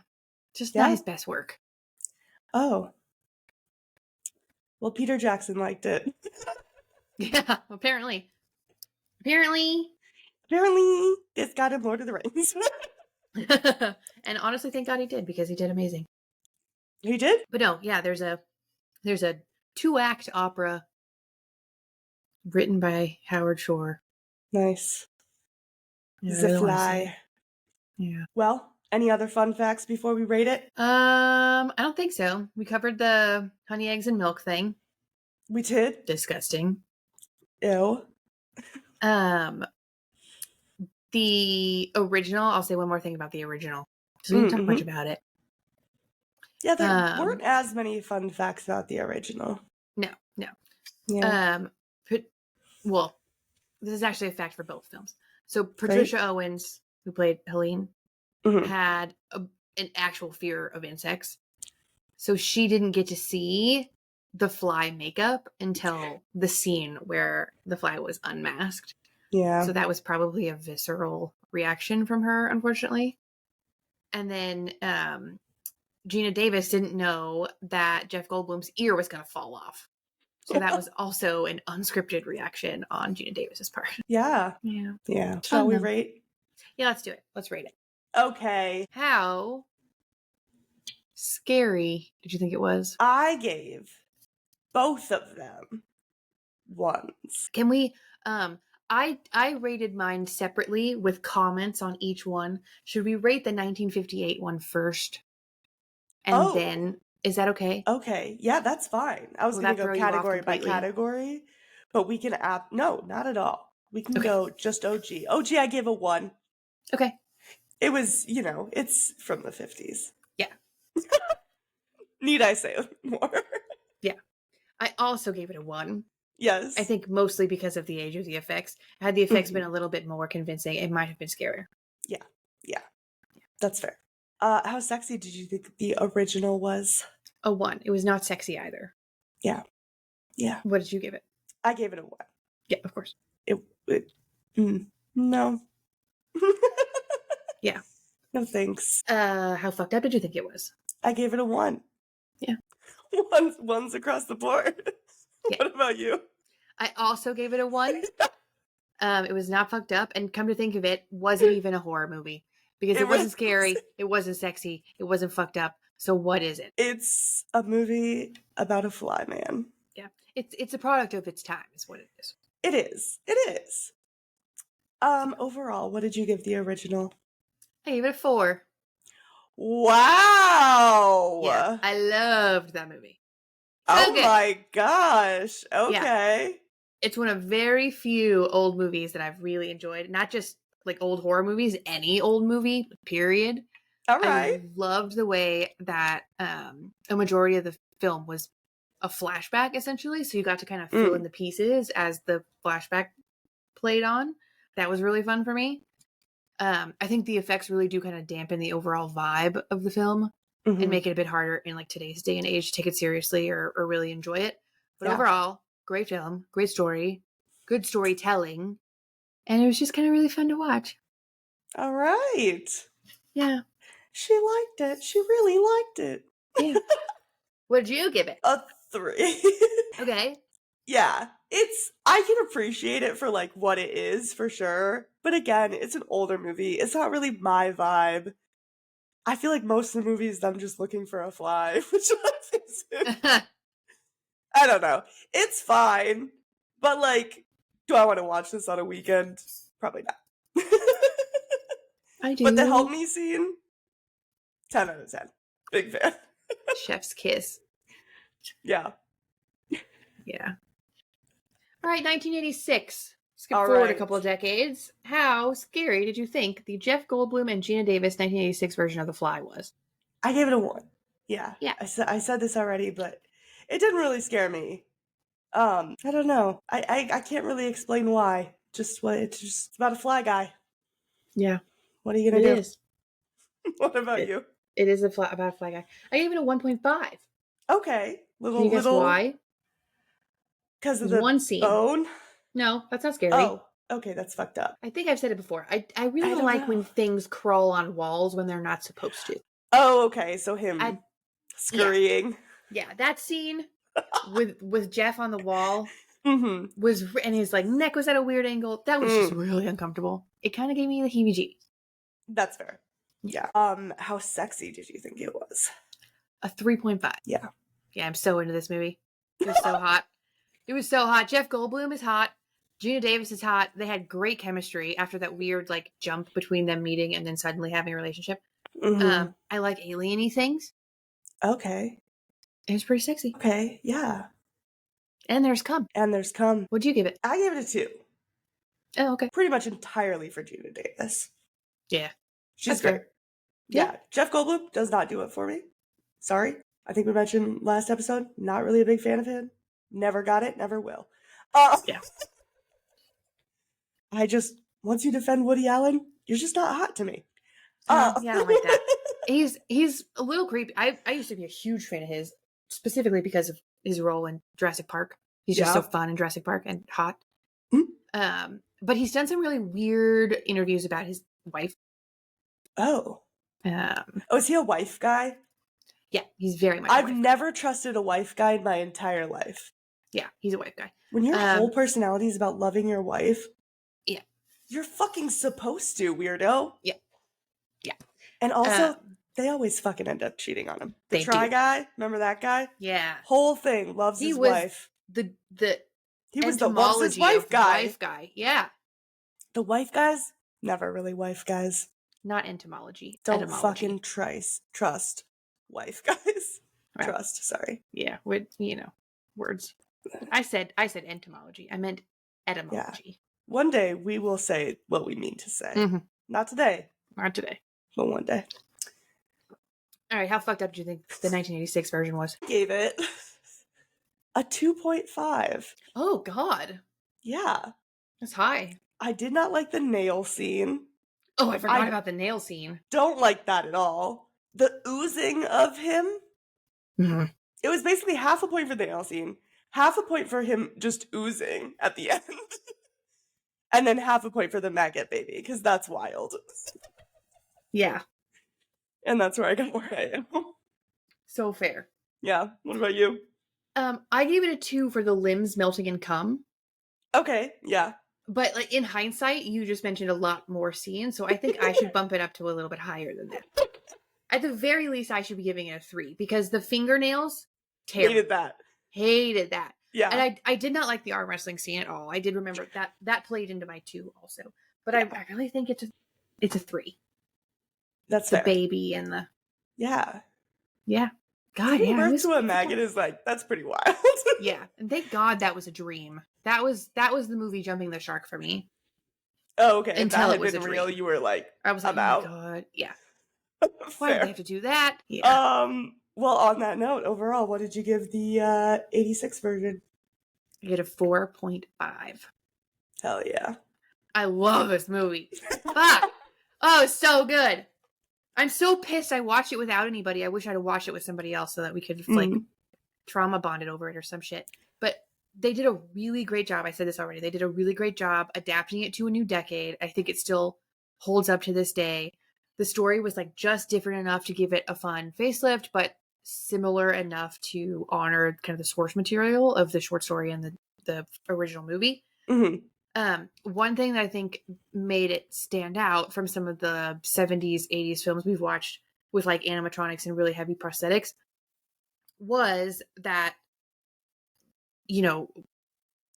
S5: Just not his best work.
S6: Oh. Well, Peter Jackson liked it.
S5: Yeah, apparently.
S6: Apparently, it's got him Lord of the Rings.
S5: And honestly, thank God he did, because he did amazing.
S6: He did?
S5: But no, yeah, there's a 2-act opera written by Howard Shore.
S6: Nice.
S5: Yeah,
S6: The Fly.
S5: Yeah.
S6: Well, any other fun facts before we rate it?
S5: I don't think so. We covered the honey, eggs, and milk thing.
S6: We did.
S5: Disgusting.
S6: Ew.
S5: The original, I'll say one more thing about the original. So we didn't talk much about it.
S6: Yeah, there weren't as many fun facts about the original.
S5: No.
S6: Yeah.
S5: Well, this is actually a fact for both films. So Patricia Owens, who played Helene, had an actual fear of insects. So she didn't get to see the fly makeup until the scene where the fly was unmasked.
S6: Yeah.
S5: So that was probably a visceral reaction from her, unfortunately. And then Geena Davis didn't know that Jeff Goldblum's ear was going to fall off. So that was also an unscripted reaction on Geena Davis's part.
S6: Yeah. Shall we rate?
S5: Yeah, let's do it. Let's rate it.
S6: Okay.
S5: How scary did you think it was?
S6: I gave both of them 1s.
S5: Can we I rated mine separately with comments on each one. Should we rate the 1958 one first? And then, is that okay?
S6: Okay. Yeah, that's fine. I was going to go category by
S5: completely?
S6: category, but we can no, not at all. We can go just OG. OG, I gave a 1.
S5: Okay.
S6: It was, it's from the 50s.
S5: Yeah.
S6: Need I say more?
S5: Yeah. I also gave it a 1.
S6: Yes.
S5: I think mostly because of the age of the effects. Had the effects been a little bit more convincing, it might have been scarier.
S6: Yeah. That's fair. How sexy did you think the original was?
S5: A 1. It was not sexy either.
S6: Yeah.
S5: What did you give it?
S6: I gave it a 1.
S5: Yeah, of course.
S6: No.
S5: Yeah.
S6: No thanks.
S5: How fucked up did you think it was?
S6: I gave it a 1.
S5: Yeah.
S6: One's across the board.
S5: Yeah.
S6: What about you?
S5: I also gave it a 1. It was not fucked up, and come to think of it, wasn't even a horror movie because it wasn't scary, it wasn't sexy, it wasn't fucked up. So what is it?
S6: It's a movie about a fly man.
S5: Yeah, it's a product of its time, is what it is.
S6: It is. It is. Overall, what did you give the original?
S5: I gave it a 4.
S6: Wow.
S5: Yeah, I loved that movie.
S6: Oh
S5: good.
S6: my gosh. Okay.
S5: It's one of very few old movies that I've really enjoyed. Not just like old horror movies, any old movie, period.
S6: All right.
S5: I loved the way that a majority of the film was a flashback, essentially. So you got to kind of fill in the pieces as the flashback played on. That was really fun for me. I think the effects really do kind of dampen the overall vibe of the film and make it a bit harder in like today's day and age to take it seriously or really enjoy it. But overall, great film, great story, good storytelling, and it was just kind of really fun to watch.
S6: All right.
S5: Yeah.
S6: She liked it. She really liked it.
S5: Yeah. What did you give it?
S6: A 3.
S5: Okay.
S6: Yeah. I can appreciate it for like what it is for sure. But again, it's an older movie. It's not really my vibe. I feel like most of the movies I'm just looking for a fly, which I don't know. It's fine. But like, do I want to watch this on a weekend? Probably not.
S5: I do.
S6: But the help me scene, 10 out of 10. Big fan.
S5: Chef's kiss.
S6: Yeah.
S5: Yeah. All right, 1986. Skip
S6: All
S5: forward
S6: right.
S5: a couple of decades. How scary did you think the Jeff Goldblum and Geena Davis 1986 version of The Fly was?
S6: I gave it a 1. Yeah.
S5: Yeah.
S6: I said this already, but it didn't really scare me. I don't know. I can't really explain why. It's just about a fly guy.
S5: Yeah.
S6: What are you gonna do?
S5: It is.
S6: What about you?
S5: It is about a fly guy. I gave it a 1.5.
S6: Okay.
S5: Can you guess why?
S6: Because of the
S5: one scene.
S6: bone?
S5: No, that's not scary.
S6: Oh, okay, that's fucked up.
S5: I think I've said it before. I really don't
S6: don't
S5: like
S6: know.
S5: when things crawl on walls when they're not supposed to.
S6: Oh, okay, so him
S5: I-
S6: scurrying.
S5: Yeah, that scene with Jeff on the wall
S6: Mm-hmm.
S5: and his like neck was at a weird angle. That was just really uncomfortable. It kind of gave me the heebie-jeebies.
S6: That's fair. Yeah. How sexy did you think it was?
S5: A 3.5.
S6: Yeah.
S5: Yeah, I'm so into this movie. It was so hot. It was so hot. Jeff Goldblum is hot. Geena Davis is hot. They had great chemistry after that weird like jump between them meeting and then suddenly having a relationship.
S6: Mm-hmm.
S5: I like alien-y things.
S6: Okay.
S5: It was pretty sexy.
S6: Okay, yeah.
S5: And there's cum.
S6: And there's cum.
S5: What'd you give it?
S6: I gave it a 2.
S5: Oh, okay.
S6: Pretty much entirely for Geena Davis.
S5: Yeah.
S6: She's
S5: That's fair.
S6: great. Yeah. Jeff Goldblum does not do it for me. Sorry. I think we mentioned last episode, not really a big fan of him. Never got it, never will.
S5: Yeah.
S6: Once you defend Woody Allen, you're just not hot to me.
S5: Yeah, I don't like that. He's a little creepy. I used to be a huge fan of his, specifically because of his role in Jurassic Park. He's just so fun in Jurassic Park and hot. But he's done some really weird interviews about his wife.
S6: Oh. Is he a wife guy?
S5: Yeah, he's very much.
S6: I've never trusted a wife guy in my entire life.
S5: Yeah, he's a wife guy.
S6: When your whole personality is about loving your wife,
S5: yeah,
S6: you're fucking supposed to, weirdo.
S5: Yeah, yeah.
S6: And also, they always fucking end up cheating on him. The Try guy, remember that guy?
S5: Yeah.
S6: Whole thing loves his wife. He was the loves his wife guy.
S5: Wife guy, yeah.
S6: The wife guys, never really wife guys.
S5: Not entomology.
S6: Don't
S5: etymology.
S6: fucking trust wife guys.
S5: Right.
S6: Trust, sorry.
S5: Yeah, with words. I said entomology. I meant etymology.
S6: Yeah. One day we will say what we mean to say.
S5: Mm-hmm.
S6: Not today.
S5: Not today.
S6: But one day.
S5: All right, how fucked up do you think the 1986 version was?
S6: Gave it a 2.5.
S5: Oh, God.
S6: Yeah.
S5: That's high.
S6: I did not like the nail scene.
S5: Oh, I forgot about the nail scene.
S6: Don't like that at all. The oozing of him.
S5: Mm-hmm.
S6: It was basically half a point for the nail scene, half a point for him just oozing at the end, and then half a point for the maggot baby, because that's wild.
S5: Yeah.
S6: And that's where I got where I am.
S5: So fair.
S6: Yeah. What about you?
S5: I gave it a 2 for the limbs melting in cum.
S6: Okay. Yeah.
S5: But like in hindsight, you just mentioned a lot more scenes, so I think I should bump it up to a little bit higher than that. At the very least, I should be giving it a 3 because the fingernails, terrible.
S6: Hated that.
S5: Yeah.
S6: Yeah.
S5: And I did not like the arm wrestling scene at all. I did remember that played into my 2 also. But I really think it's a 3.
S6: That's
S5: the
S6: fair.
S5: baby and the
S6: Yeah.
S5: God,
S6: Giving
S5: yeah.
S6: birth to a maggot is like, that's pretty wild.
S5: Yeah. And thank God that was a dream. That was the movie Jumping the Shark for me.
S6: Oh, okay.
S5: Until
S6: if
S5: it was
S6: that had
S5: a
S6: been real,
S5: dream.
S6: you were like,
S5: I was like,
S6: I'm
S5: oh
S6: out.
S5: my God. Yeah. Why did they have to do that? Yeah.
S6: Well, on that note, overall, what did you give the 86 version?
S5: I get a 4.5.
S6: Hell yeah.
S5: I love this movie. Fuck. Oh, it's so good. I'm so pissed I watched it without anybody. I wish I'd have watched it with somebody else so that we could like trauma bonded over it or some shit. But they did a really great job. I said this already. They did a really great job adapting it to a new decade. I think it still holds up to this day. The story was like just different enough to give it a fun facelift, but similar enough to honor kind of the source material of the short story and the original movie.
S6: Mm-hmm.
S5: One thing that I think made it stand out from some of the 70s, 80s films we've watched with like animatronics and really heavy prosthetics was that, you know,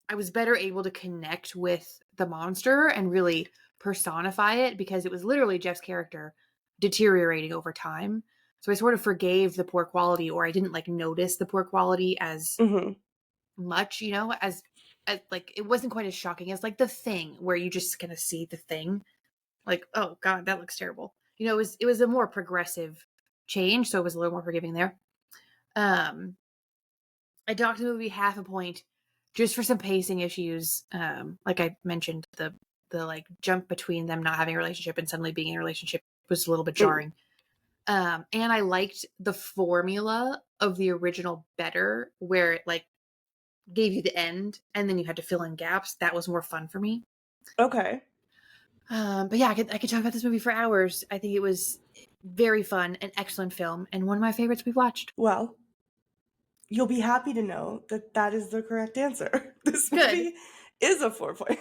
S5: I was better able to connect with the monster and really personify it because it was literally Jeff's character deteriorating over time. So I sort of forgave the poor quality, or I didn't like notice the poor quality as much, you know, as like it wasn't quite as shocking as like The Thing, where you just kind of see the thing like, oh God, that looks terrible. You know, it was a more progressive change, so it was a little more forgiving there. I docked the movie half a point just for some pacing issues. Like I mentioned, the like jump between them not having a relationship and suddenly being in a relationship was a little bit jarring. And I liked the formula of the original better, where it like gave you the end and then you had to fill in gaps. That was more fun for me.
S6: Okay.
S5: But yeah, I could talk about this movie for hours. I think it was very fun, an excellent film, and one of my favorites we've watched.
S6: Well, you'll be happy to know that that is the correct answer. This movie is a 4.5.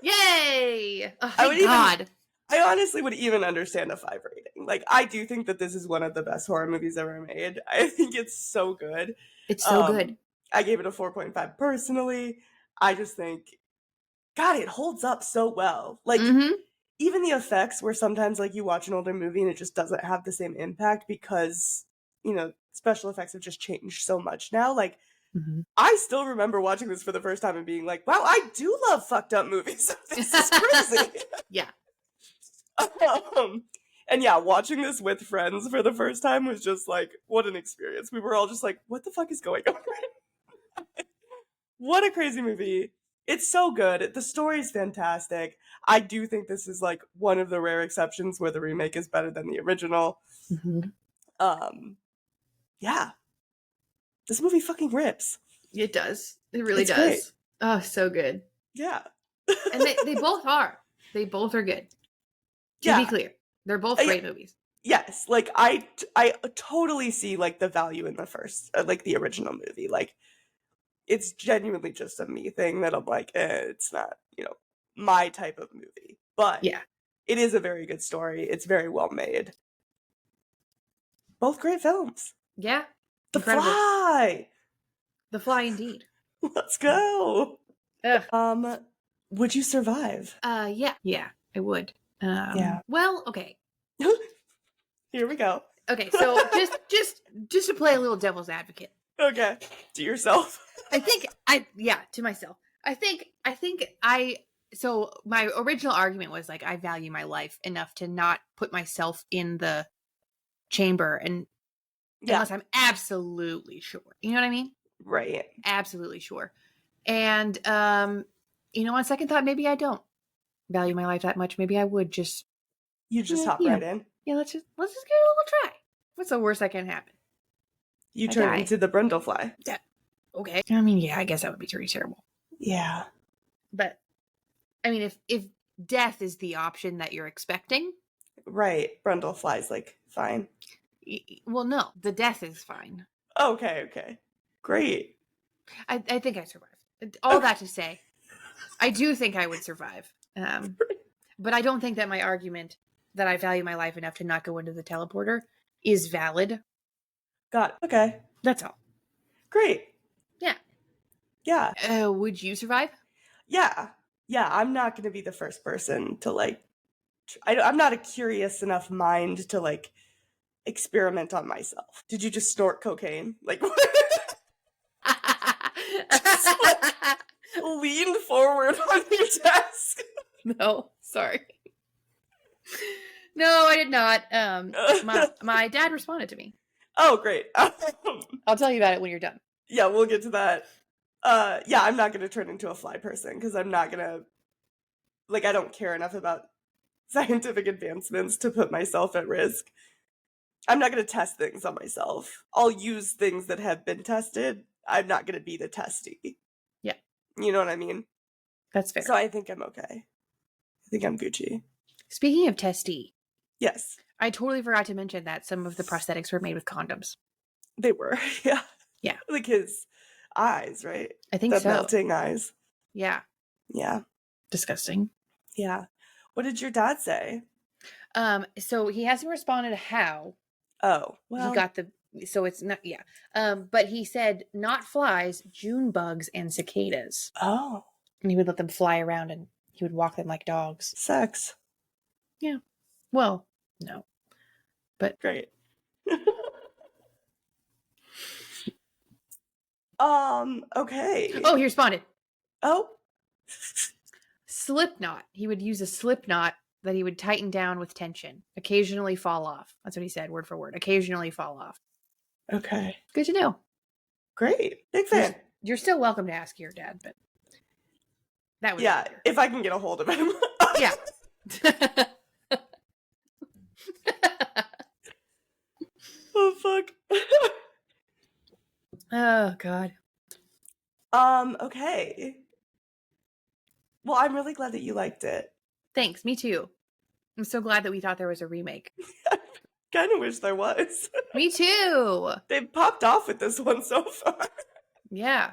S5: Yay! Oh, thank God.
S6: I honestly would even understand a 5 rating. Like, I do think that this is one of the best horror movies ever made. I think it's so good.
S5: It's so good.
S6: I gave it a 4.5 personally. I just think, God, it holds up so well. Like, even the effects where sometimes, like, you watch an older movie and it just doesn't have the same impact because, you know, special effects have just changed so much now. Like, I still remember watching this for the first time and being like, wow, I do love fucked up movies. This is crazy.
S5: Yeah.
S6: And yeah, watching this with friends for the first time was just like, what an experience. We were all just like, what the fuck is going on? What a crazy movie. It's so good. The story's fantastic. I do think this is like one of the rare exceptions where the remake is better than the original. Yeah. This movie fucking rips.
S5: It does. It really does.
S6: Great.
S5: Oh, so good.
S6: Yeah.
S5: And they both are. They both are good. To be clear. They're both great movies.
S6: Yes. Like, I totally see, like, the value in the first, like, the original movie. Like, it's genuinely just a me thing that I'm like, it's not, you know, my type of movie. But
S5: yeah,
S6: it is a very good story. It's very well made. Both great films.
S5: Yeah.
S6: Incredible. Fly!
S5: The Fly, indeed.
S6: Let's go.
S5: Ugh.
S6: Would you survive?
S5: Yeah. Yeah, I would.
S6: Yeah.
S5: Well, okay.
S6: Here we go.
S5: Okay, so just to play a little devil's advocate.
S6: Okay. To yourself.
S5: To myself. So my original argument was like, I value my life enough to not put myself in the chamber and unless I'm absolutely sure. You know what I mean?
S6: Right.
S5: Absolutely sure. And, you know, on second thought, maybe I don't value my life that much. Maybe I would just.
S6: You just hop right in.
S5: Yeah, let's just give it a little try. What's the worst that can happen?
S6: You turn into the Brundlefly.
S5: Yeah. Okay. I mean, yeah, I guess that would be pretty terrible.
S6: Yeah.
S5: But, I mean, if death is the option that you're expecting.
S6: Right. Brundlefly's like, fine.
S5: Well, no. The death is fine.
S6: Okay. Great.
S5: I think I survived. All that to say, I do think I would survive. But I don't think that my argument that I value my life enough to not go into the teleporter is valid.
S6: Got it. Okay.
S5: That's all.
S6: Great.
S5: Yeah.
S6: Yeah.
S5: Would you survive?
S6: Yeah. I'm not going to be the first person to like. I'm not a curious enough mind to like experiment on myself. Did you just snort cocaine? Like, just like leaned forward on your desk.
S5: No, sorry. No, I did not. My dad responded to me.
S6: Oh, great.
S5: I'll tell you about it when you're done.
S6: Yeah, we'll get to that. Yeah, I'm not going to turn into a fly person because I'm not going to, like, I don't care enough about scientific advancements to put myself at risk. I'm not going to test things on myself. I'll use things that have been tested. I'm not going to be the testy.
S5: Yeah.
S6: You know what I mean?
S5: That's fair.
S6: So I think I'm okay. I think I'm Gucci.
S5: Speaking of testy,
S6: Yes,
S5: I totally forgot to mention that some of the prosthetics were made with condoms.
S6: they were. Yeah.
S5: Yeah.
S6: Like his eyes, right?
S5: I think
S6: The
S5: so.
S6: melting eyes.
S5: Yeah.
S6: Yeah.
S5: Disgusting.
S6: Yeah. What did your dad say?
S5: So he hasn't responded how
S6: Oh, well.
S5: he got the, so it's not, yeah. But he said not flies, June bugs and cicadas.
S6: Oh,
S5: And he would let them fly around and he would walk them like dogs.
S6: sex.
S5: Yeah. Well, no. But
S6: Great. Okay.
S5: oh, he responded.
S6: Oh.
S5: Slip knot. He would use a slip knot that he would tighten down with tension. Occasionally fall off. That's what he said, word for word. Occasionally fall off.
S6: Okay.
S5: Good to know.
S6: Great. Big fan.
S5: You're still welcome to ask your dad, but that was
S6: Yeah,
S5: later.
S6: if I can get a hold of him.
S5: Yeah.
S6: Oh, fuck.
S5: Oh, God.
S6: Okay. Well, I'm really glad that you liked it.
S5: Thanks. Me too. I'm so glad that we thought there was a remake.
S6: Kind of wish there was.
S5: Me too.
S6: They popped off with this one so far.
S5: Yeah.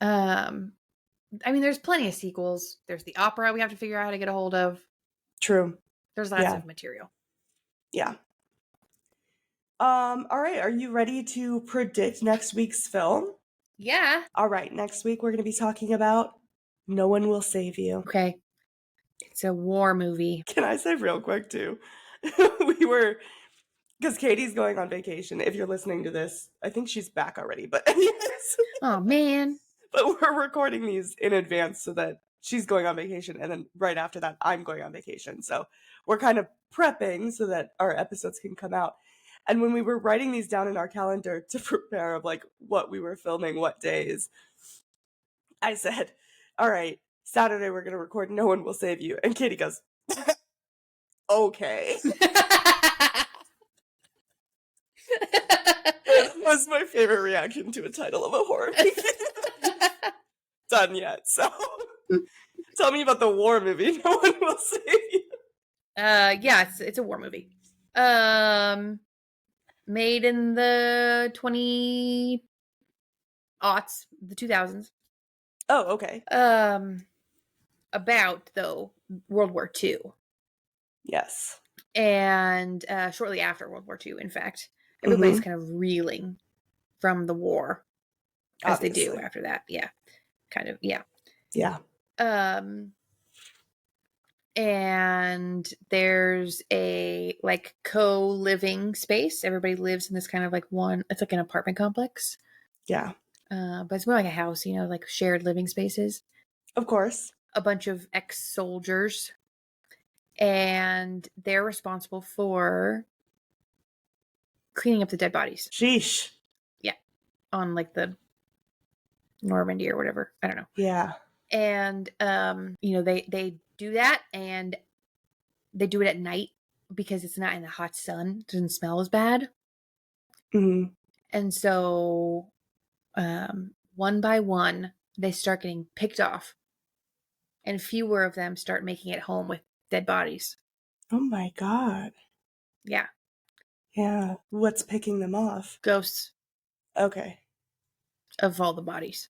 S5: I mean, there's plenty of sequels. There's the opera we have to figure out how to get a hold of.
S6: True.
S5: There's lots
S6: Yeah.
S5: of material.
S6: Yeah. All right. Are you ready to predict next week's film?
S5: Yeah.
S6: All right. Next week, we're going to be talking about No One Will Save You.
S5: Okay. It's a war movie.
S6: Can I say real quick, too? Because Katie's going on vacation. If you're listening to this, I think she's back already. But anyways,
S5: Oh, man.
S6: but we're recording these in advance so that she's going on vacation. And then right after that, I'm going on vacation. So we're kind of prepping so that our episodes can come out. And when we were writing these down in our calendar to prepare of like what we were filming, what days, I said, all right, Saturday we're going to record No One Will Save You. And Katie goes, okay. That was my favorite reaction to a title of a horror movie. Done yet. So tell me about the war movie. No One Will Save You.
S5: Yeah, it's a war movie. Made in the 20s, the 2000s.
S6: Oh, okay.
S5: About though World War II.
S6: Yes.
S5: And shortly after World War II, in fact, everybody's kind of reeling from the war, as they do
S6: Obviously.
S5: after that. Yeah, kind of. Yeah.
S6: Yeah.
S5: And there's a like co-living space. Everybody lives in this kind of like one. It's like an apartment complex.
S6: Yeah.
S5: But it's more like a house, you know, like shared living spaces.
S6: Of course.
S5: A bunch of ex-soldiers, and they're responsible for cleaning up the dead bodies.
S6: Sheesh.
S5: Yeah, on like the Normandy or whatever. I don't know.
S6: Yeah.
S5: And you know, they do that, and they do it at night because it's not in the hot sun. It doesn't smell as bad.
S6: Mm-hmm.
S5: And so one by one, they start getting picked off, and fewer of them start making it home with dead bodies.
S6: Oh my God.
S5: Yeah.
S6: Yeah. What's picking them off?
S5: Ghosts.
S6: Okay.
S5: of all the bodies.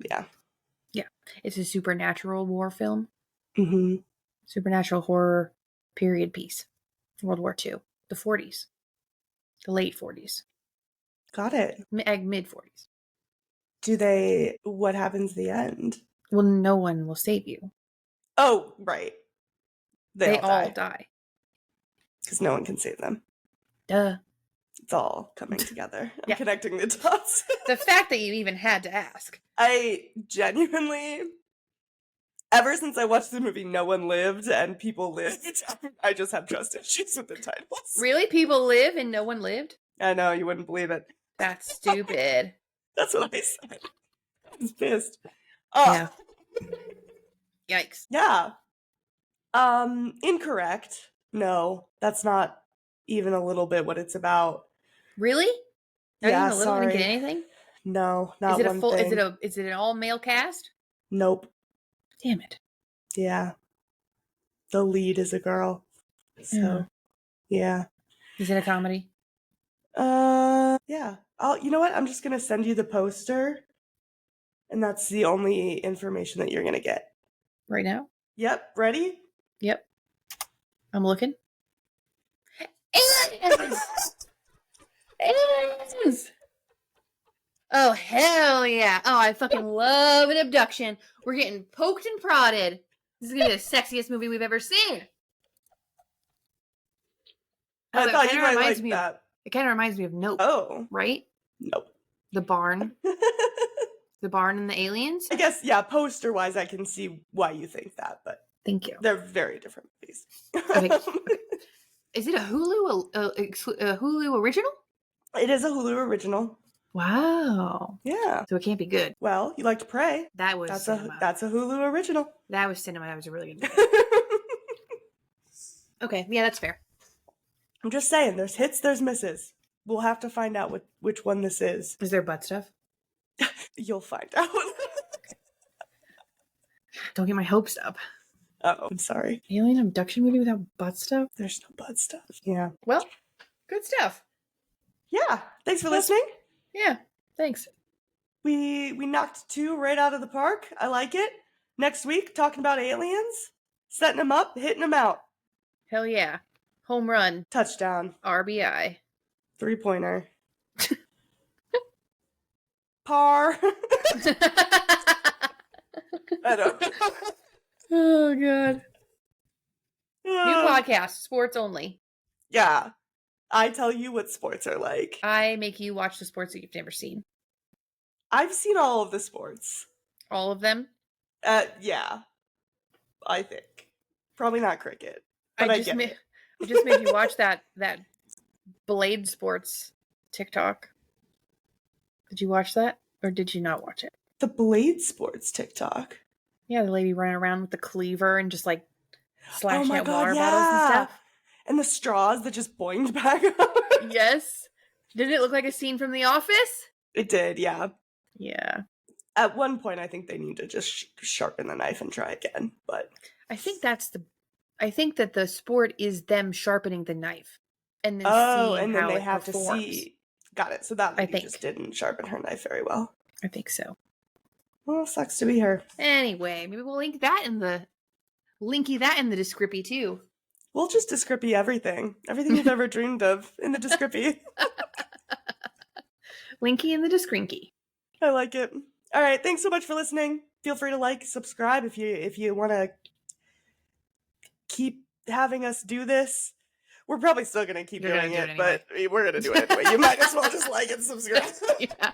S6: Yeah.
S5: It's a supernatural war film,
S6: Mm-hmm.
S5: supernatural horror period piece. World War II, the 40s, the late 40s,
S6: Got it.
S5: mid 40s.
S6: What happens at the end?
S5: Well, no one will save you.
S6: Oh, right. They
S5: all
S6: die.
S5: die.
S6: Because no one can save them.
S5: Duh.
S6: It's all coming together. I'm
S5: Yeah.
S6: connecting the dots.
S5: The fact that you even had to ask.
S6: I genuinely, ever since I watched the movie No One Lived and People Lived, I just have trust issues with the titles.
S5: Really? People live and no one lived?
S6: I know, you wouldn't believe it.
S5: That's stupid.
S6: That's what I said. I was pissed.
S5: Yeah. Yikes.
S6: Yeah. Incorrect. No, that's not even a little bit what it's about.
S5: Really? Not
S6: Yeah,
S5: even a little
S6: sorry.
S5: didn't get anything?
S6: No, not
S5: Is it a
S6: one
S5: full
S6: thing.
S5: is it an all male cast?
S6: Nope.
S5: Damn it.
S6: Yeah. The lead is a girl. So, yeah.
S5: Is it a comedy?
S6: Yeah. You know what? I'm just gonna send you the poster, and that's the only information that you're gonna get.
S5: Right now?
S6: Yep. Ready?
S5: Yep. I'm looking. Aliens! Aliens! Oh, hell yeah. Oh, I fucking love an abduction. We're getting poked and prodded. This is gonna be the sexiest movie we've ever seen. Oh,
S6: I
S5: it
S6: thought
S5: kinda
S6: you might
S5: reminds
S6: like
S5: me of-
S6: that.
S5: It kind of reminds me of Nope,
S6: Oh.
S5: right?
S6: Nope.
S5: The barn. The barn and the aliens?
S6: I guess, yeah, poster-wise, I can see why you think that, but
S5: Thank you.
S6: they're very different movies.
S5: Okay. Is it a Hulu original?
S6: It is a Hulu original.
S5: Wow.
S6: Yeah.
S5: So it can't be good.
S6: Well, you like to pray.
S5: That was cinema.
S6: That's a Hulu original.
S5: That was cinema. That was a really good movie. Okay, yeah, that's fair.
S6: I'm just saying, there's hits, there's misses. We'll have to find out which one this is.
S5: Is there butt stuff?
S6: You'll find out.
S5: Don't get my hopes up.
S6: Oh, I'm sorry.
S5: Alien abduction movie without butt stuff?
S6: There's no butt stuff. Yeah.
S5: Well, good stuff.
S6: Yeah. Thanks for listening.
S5: Yeah, thanks.
S6: We knocked 2 right out of the park. I like it. Next week, talking about aliens, setting them up, hitting them out.
S5: Hell yeah. Home run.
S6: Touchdown.
S5: RBI.
S6: 3-pointer. Par. I don't know.
S5: Oh, God. New podcast, sports only.
S6: Yeah. I tell you what sports are like.
S5: I make you watch the sports that you've never seen.
S6: I've seen all of the sports.
S5: All of them?
S6: Yeah. I think. Probably not cricket. But
S5: I just made you watch that Blade Sports TikTok. Did you watch that? Or did you not watch it?
S6: The Blade Sports TikTok.
S5: Yeah, the lady running around with the cleaver and just like slashing
S6: my
S5: at
S6: God,
S5: water bottles and stuff.
S6: And the straws that just boinged back up.
S5: Yes. Didn't it look like a scene from The Office?
S6: It did, yeah.
S5: Yeah.
S6: At one point, I think they need to just sharpen the knife and try again. But
S5: I think that the sport is them sharpening the knife. And then seeing
S6: and then
S5: how
S6: they
S5: it
S6: have
S5: performs.
S6: to see. Got it. So that lady
S5: think.
S6: just didn't sharpen her knife very well.
S5: I think so.
S6: Well, sucks to be her.
S5: Anyway, maybe we'll linky that in the descripy too.
S6: We'll just descripy everything. Everything you've ever dreamed of in the descripy.
S5: Linky in the discrinky.
S6: I like it. All right, thanks so much for listening. Feel free to like, subscribe if you want to keep having us do this. We're probably still going to keep doing it, but we're going to do it anyway. You might as well just like and subscribe.
S5: Yeah.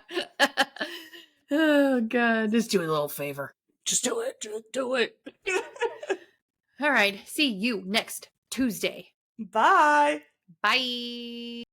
S5: Oh, God. Just do a little favor. Just do it. Just do it. All right. See you next Tuesday.
S6: Bye.
S5: Bye.